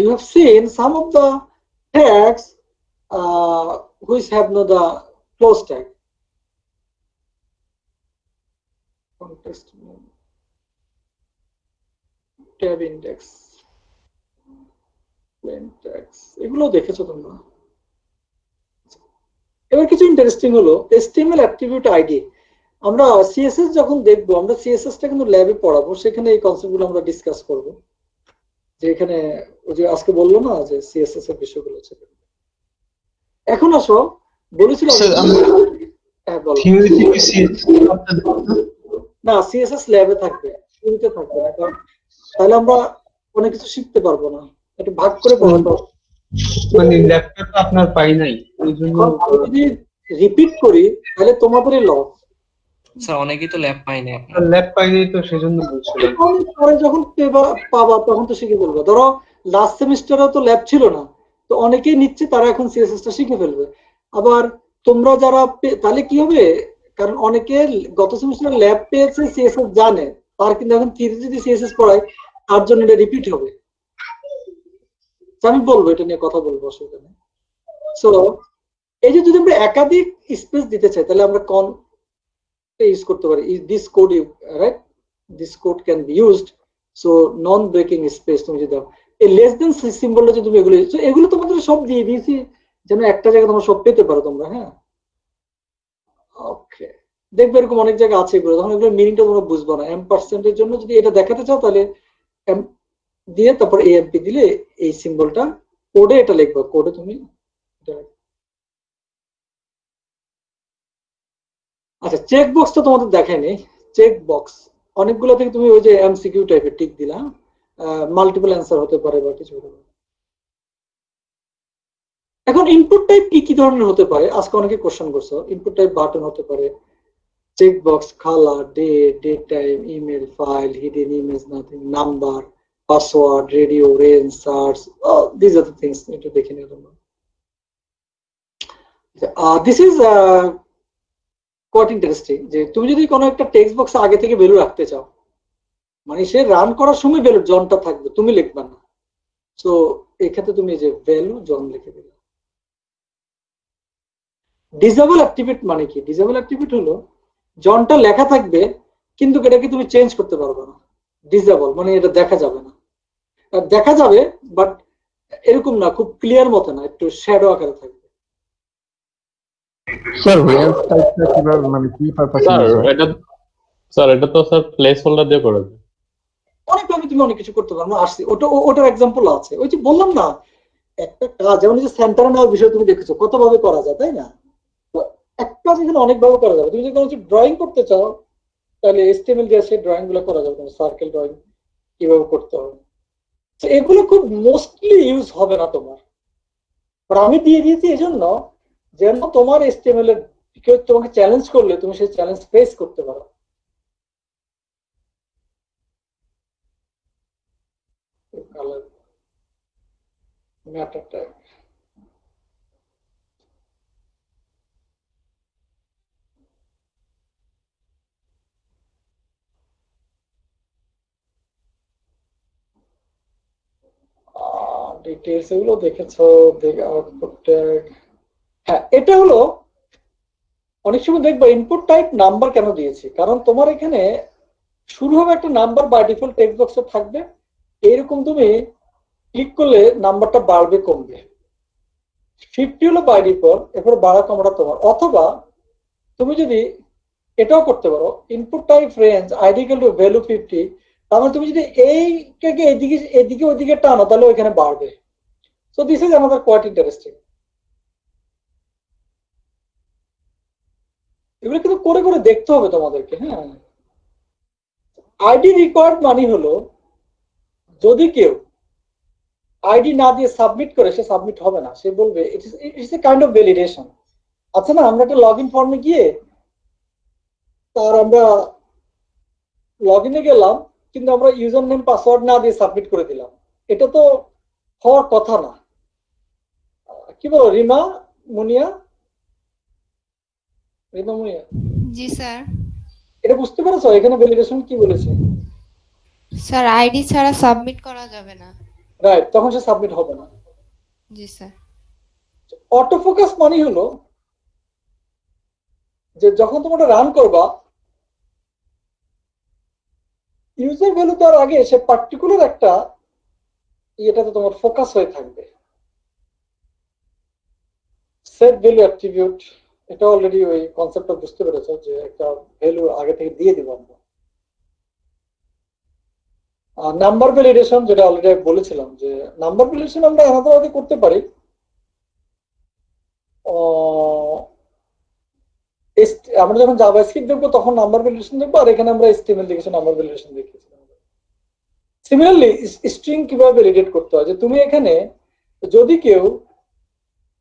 you have seen some of the tags which have no the close tag. Context name, tab index, plain tags, এগুলো দেখেছো তোমরা। এবার কিছু ইন্টারেস্টিং হলো HTML attribute ID। আমরা সিএসএস যখন দেখবো, আমরা সিএসএসটা কিন্তু ল্যাবে পড়াবো, সেখানে এই কনসেপ্টগুলো আমরা ডিসকাস করব। যে এখানে ওই যে আজকে বললো না যে সিএসএস এর বিষয়গুলো আছে। এখন আসো, বলেছিলাম না সিএসএস ল্যাবে থাকবে, শুরুতে থাকবে না, কারণ তাহলে আমরা অনেক কিছু শিখতে পারবো না। একটু ভাগ করে পড়াতে হবে। মানে ল্যাপটপ আপনার পাই নাই, এই জন্য যদি রিপিট করি তাহলে তোমাদেরই লস। স্যার অনেকেই তো ল্যাব পায়নি, আপনার ল্যাব পাইনি তো সেজন্য বলছিলাম। পরে যখন পাবা তখন তো শিখে ফেলবে। ধরো লাস্ট সেমিস্টারে তো ল্যাব ছিল না, তো অনেকেই নিচ্ছে, তারা এখন সিএসএস টা শিখে ফেলবে। আবার তোমরা যারা তাহলে কি হবে, কারণ অনেকে গত সেমিস্টারে ল্যাব পেয়েছে, সিএসএস জানে, তার কিন্তু এখন থিওরি যদি সিএসএস পড়ায় তার জন্য এটা রিপিট হবে। আমি বলবো এটা নিয়ে কথা বলবো, অসুবিধা নেই। সো এই যে যদি আমরা একাধিক স্পেস দিতে চাই তাহলে আমরা কোন ইউজ করতে পারি, this code, right? This code can be used. So non breaking space তুমি যদি দাও, এই লেস দেন সিম্বলটা যদি তুমি এগুলো তোমাদের সব দিয়ে দিয়েছি যেন একটা জায়গায় তোমরা সব পেতে পারো তোমরা, হ্যাঁ। ওকে, দেখবে এরকম অনেক জায়গা আছে এগুলো, তখন এগুলো মিনিংটা তোমরা বুঝবো না। M% এর জন্য যদি এটা দেখাতে চাও তাহলে এম দিয়ে তারপর AMP দিলে এই সিম্বলটা কোডে এটা লিখবে, কোডে তুমি আচ্ছা। চেক বক্স তো তোমাদের দেখায়নি। চেক বক্স অনেকগুলো থেকে তুমি ওই যে MCQ টাইপের টিক দিলা, মাল্টিপল অ্যান্সার হতে পারে বা কিছু হতে পারে। এখন ইনপুট টাইপ কি কি ধরনের হতে পারে, আজকে অনেকে কোশ্চেন করছো। ইনপুট টাইপ বাটন হতে পারে, check box, colour, date time, email, file, hidden image, nothing, number, password, radio, range, search, this are the things. একটু দেখে নিও তোমরা। দিস ইজ কোয়াট ইন্টারেস্টিং যে তুমি যদি কোনো একটা টেক্সট বক্স আগে থেকে ভ্যালু রাখতে চাও, মানে সে রান করার সময় ভ্যালু জনটা থাকবে, তুমি লিখবে না। সো এক্ষেত্রে তুমি যে ভ্যালু জন লিখে দিলে। ডিসেবল অ্যাক্টিভেট মানে কি? ডিসেবল অ্যাক্টিভেট হলো জনটা লেখা থাকবে কিন্তু এটাকে তুমি চেঞ্জ করতে পারবে না। ডিসেবল মানে এটা দেখা যাবে না, দেখা যাবে বাট এরকম না, খুব ক্লিয়ার মতো না, একটু শ্যাডো আকারে থাকবে। স্যার রেঞ্জ টাইপটা কিভাবে মানে কি পারপাসে স্যার এটা তো স্যার প্লেস হোল্ডার দিয়ে করে দেয়। অনেকভাবে তুমি অনেক কিছু করতে পারো। আসছি ওটার এক্সাম্পল আছে, ওই যে বললাম না একটা কাজ, যেমন যে সেন্টারে নেওয়ার বিষয় তুমি দেখেছো কত ভাবে করা যায়, তাই না? তো একটা কাজ এখানে অনেকভাবে করা যাবে। তুমি যদি কোনো ড্রয়িং করতে চাও তাহলে HTML দিয়ে সেই ড্রয়িং গুলো করা যাবে, সার্কেল ড্রয়িং কিভাবে করতে হবে। তো এগুলো খুব মোস্টলি ইউজ হবে না তোমার, আমি দিয়ে দিয়েছি এই জন্য যেন তোমার HTML এর কেউ তোমাকে চ্যালেঞ্জ করলে তুমি সেই চ্যালেঞ্জ ফেস করতে পারো। Matter tag. ডিটেইলস এগুলো দেখেছো, আউটপুট ট্যাগ। হ্যাঁ, এটা হলো অনেক সময় দেখবা ইনপুট টাইপ নাম্বার কেন দিয়েছি, কারণ তোমার এখানে শুরু হবে একটা নাম্বার বাই ডিফল্ট টেক্সট বক্সে থাকবে, এইরকম তুমি ক্লিক করলে নাম্বারটা বাড়বে কমবে। 50 হলো বাই ডিফল্ট, এরপর বাড়া কমাটা তোমার। অথবা তুমি যদি এটাও করতে পারো input type range ID equal to value 50, তাহলে তুমি যদি এইটাকে এদিকে ওইদিকে টানো তাহলে ওইখানে বাড়বে। সো দিস ইজ আমাদের কোয়াইট ইন্টারেস্টিং। এগুলো কিন্তু করে করে দেখতে হবে তোমাদেরকে। হ্যাঁ, আইডি রিকোয়ার্ড মানে হলো যদি কেউ আইডি না দিয়ে সাবমিট করে সে সাবমিট হবে না, সে বলবে it's a kind of validation. আচ্ছা না, আমরা একটা লগ ইন ফর্মে গিয়ে তার আমরা লগ ইনে গেলাম কিন্তু আমরা ইউজার নেম পাসওয়ার্ড না দিয়ে সাবমিট করে দিলাম, এটা তো হওয়ার কথা না। কি বলো রিমা মুনিয়া? রিমা মুনিয়া, জি স্যার। এটা বুঝতে পেরেছো এখানে ভ্যালিডেশন কি বলেছে? স্যার আইডি ছাড়া সাবমিট করা যাবে না। রাইট, তখন সে সাবমিট হবে না। জি স্যার। অটো ফোকাস মানে হলো যে যখন তোমরা রান করবা ইউজার ভ্যালু তার আগে সে পার্টিকুলার একটা এটাতে তোমার ফোকাস হয়ে থাকবে। সেট ভ্যালু অ্যাট্রিবিউট, এটা অলরেডি ওই কনসেপ্টটা বুঝতে পেরেছো যে একটা ভ্যালু আগে থেকে দিয়ে দিব আমরা। নাম্বার ভ্যালিডেশন, যেটা অলরেডি বলেছিলাম যে নাম্বার ভ্যালিডেশন আমরা আলাদাভাবে করতে পারি। আমরা যখন জাভাস্ক্রিপ্ট দেখবো তখন নাম্বার ভ্যালিডেশন দেখবো, আর এখানে আমরা HTML দেখেছি নাম্বার ভ্যালিডেশন দেখেছি। সিমিলারলি স্ট্রিং কিভাবে ভ্যালিডেট করতে হয়, যে তুমি এখানে যদি কেউ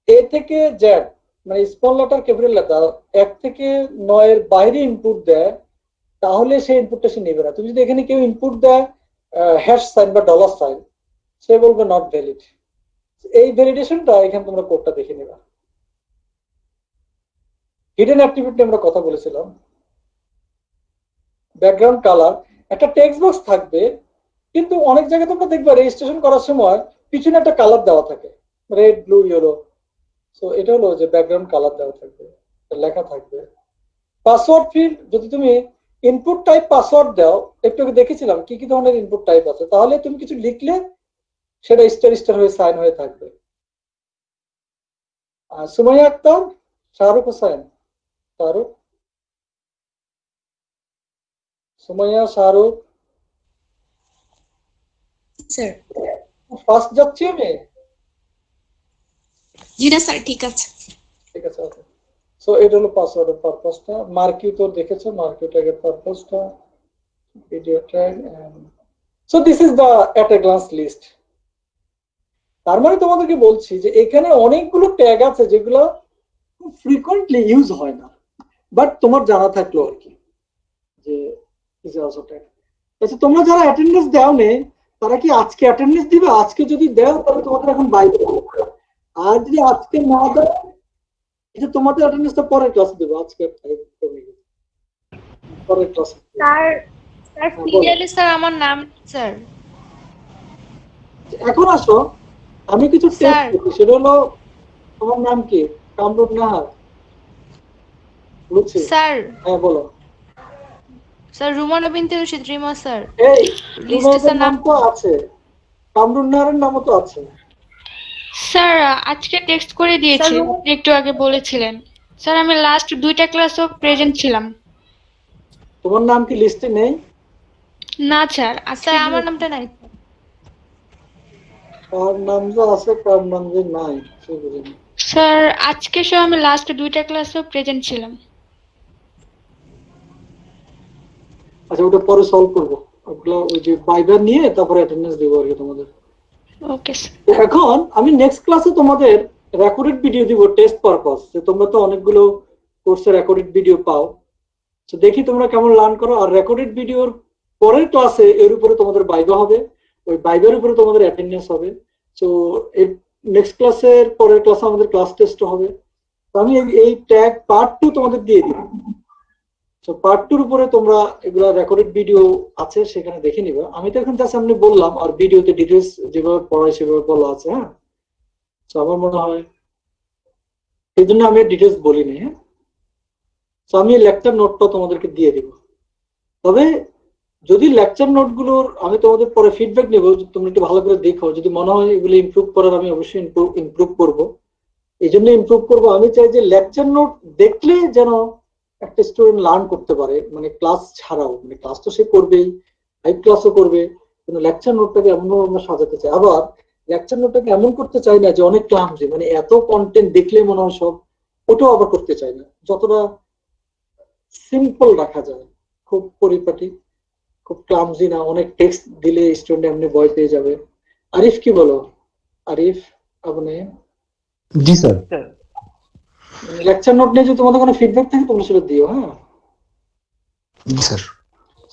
A থেকে Z মানে স্মল লেটার ক্যাপিটাল লেটার 1 থেকে 9 এর বাইরে ইনপুট দেয় তাহলে সেই ইনপুটটা সে নেবে না। তুমি যদি এখানে কেউ ইনপুট দেয় হ্যাশ সাইন বা ডলার সাইন, সে বলবে নট ভ্যালিড। এই ভ্যালিডেশনটা এখানে তোমরা কোডটা দেখে নেবা। হিডেন অ্যাট্রিবিউট নিয়ে আমরা কথা বলেছিলাম। ব্যাকগ্রাউন্ড কালার, একটা টেক্সট বক্স থাকবে কিন্তু অনেক জায়গায় তোমরা দেখবে রেজিস্ট্রেশন করার সময় পিছনে একটা কালার দেওয়া থাকে, রেড ব্লু ইয়েলো। সো এটা হলো যে ব্যাকগ্রাউন্ড কালার দেওয়া থাকবে, লেখা থাকবে। পাসওয়ার্ড ফিল্ড, যদি তুমি ইনপুট টাইপ পাসওয়ার্ড দাও, একটু আগে দেখেছিলাম কি কি ধরনের ইনপুট টাইপ আছে, তাহলে তুমি কিছু লিখলে সেটা স্টার স্টার হয়ে সাইন হয়ে থাকবে। সুমাইয়া আক্তার, শাহরুখ হোসেন, শাহরুখ, সুমাইয়া, শাহরুখ স্যার। ফার্স্ট যাচ্ছি আমি। জি না স্যার, ঠিক আছে ঠিক আছে, ওকে। সো এটা হলো পাসওয়ার্ডের পারপাসটা। মার্কিউ তো দেখেছো, মার্কিউ ট্যাগের পারপাসটা, video tag. So this is the at a glance list. তার মানে তোমাদেরকে বলছি যে এখানে অনেকগুলো ট্যাগ আছে যেগুলো ফ্রিকোয়েন্টলি ইউজ হয় না, বাট তোমার জানা থাকলো আর কি যে ইজ অলসো ট্যাগ। আচ্ছা, তোমরা যারা অ্যাটেন্ডেন্স দাও নে তারা কি আজকে অ্যাটেন্ডেন্স দিবে? আজকে যদি দাও তাহলে তোমাদের এখন বাইরে, আর যদি আজকে না দাও এটা তোমাদের অ্যাটেন্ডেন্সটা পরের ক্লাসে দেবো। আজকে পরের ক্লাসে। স্যার স্যার সিরিয়ালে স্যার আমার নাম স্যার। এখন আসো, আমি কিছু টেস্ট করছি, সেটা হলো তোমার নাম কি? কামরুন নাহার। বুঝছি স্যার হ্যাঁ বলো স্যার রুমানা বিনতে রশিদ রিমা স্যার এই লিস্টে রুমাদের স্যার নাম তো আছে কামরুন্নাহারের নামও তো আছে স্যার আজকে টেক্সট করে দিয়েছি স্যার, আপনি একটু আগে বলেছিলেন স্যার আমি লাস্ট 2টা ক্লাসও প্রেজেন্ট ছিলাম তোমার নাম কি লিস্টে নেই না স্যার আজকে স্যার আমার নামটা নাই কার নাম যে আছে কার নাম যে নাই সে বুঝিনি স্যার আজকে সহ আমি লাস্ট 2টা ক্লাসও প্রেজেন্ট ছিলাম আচ্ছা ওটা পরে সলভ করবো ওগুলো ওই যে ভাইবা নিয়ে তারপরে অ্যাটেন্ডেন্স দেবো আর কি তোমাদের ওকে স্যার এখন আমি নেক্সট ক্লাসে তোমাদের রেকর্ডেড ভিডিও দিব টেস্ট পারপাস যে তোমরা তো অনেকগুলো কোর্সে রেকর্ডেড ভিডিও পাও তো দেখি তোমরা কেমন লার্ন করো আর রেকর্ডেড ভিডিওর পরের ক্লাসে এর উপরে তোমাদের ভাইবা হবে ওই ভাইবার উপরে তোমাদের অ্যাটেন্ডেন্স হবে সো এর নেক্সট ক্লাসের পরের ক্লাসে আমাদের ক্লাস টেস্ট হবে তো আমি এই ট্যাগ পার্ট 2 তোমাদের দিয়ে দিব তো পার্ট 2 এর উপরে তোমরা এগুলা রেকর্ডেড ভিডিও আছে সেখানে দেখে নিবা আমি তো এখন জাস্ট সামনে বললাম আর ভিডিওতে ডিটেইলস যেভাবে পড়াই সেভাবে বলা আছে হ্যাঁ তো আমার মনে হয় এই জন্য আমি ডিটেইলস বলিনি হ্যাঁ তো আমি লেকচার নোটটা তোমাদেরকে দিয়ে দিব তবে যদি লেকচার নোটগুলোর আমি তোমাদের পরে ফিডব্যাক নেব তোমরা একটু ভালো করে দেখো যদি মনে হয় এগুলো ইমপ্রুভ করার আমি অবশ্যই ইমপ্রুভ করব এই জন্য ইমপ্রুভ করবো আমি চাই যে লেকচার নোট দেখলে যেন একটা স্টুডেন্ট লার্ন করতে পারে মানে ক্লাস ছাড়াও মানে ক্লাস তো সে করবেই লাইভ ক্লাসও করবে কিন্তু লেকচার নোটটাকে এমনভাবে আমরা সাজাতে চাই আবার লেকচার নোটটাকে এমন করতে চাই না যে অনেক ক্লামজি মানে এত কন্টেন্ট দেখলে মনে হয় সব ওটাও আবার করতে চাই না যতটা সিম্পল রাখা যায় খুব পরিপাটি খুব ক্লামজি না অনেক টেক্সট দিলে স্টুডেন্ট এমনি ভয় পেয়ে যাবে আরিফ কি বলো আরিফ আপনি জি স্যার লেকচার নোট নিয়ে যদি তোমাদের কোনো ফিডব্যাক থাকে তোমরা সেটা দিও হ্যাঁ জি sir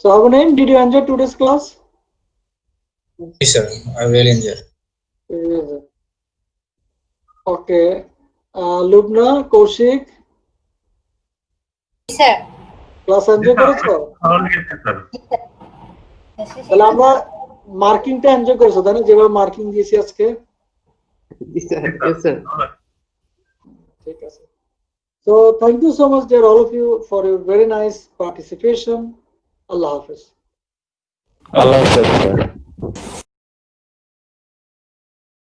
So Abhinay, did you enjoy today's class? Yes, sir. I really enjoyed. Yes. Okay. Lubna, Kaushik. Sir class enjoy করেছো? তাহলে আমরা মার্কিংটা এনজয় করেছো তাই না যেভাবে মার্কিং দিয়েছি আজকে? ঠিক আছে। So thank you so much dear all of you for your very nice participation. Allah Hafiz. Allah Hafiz.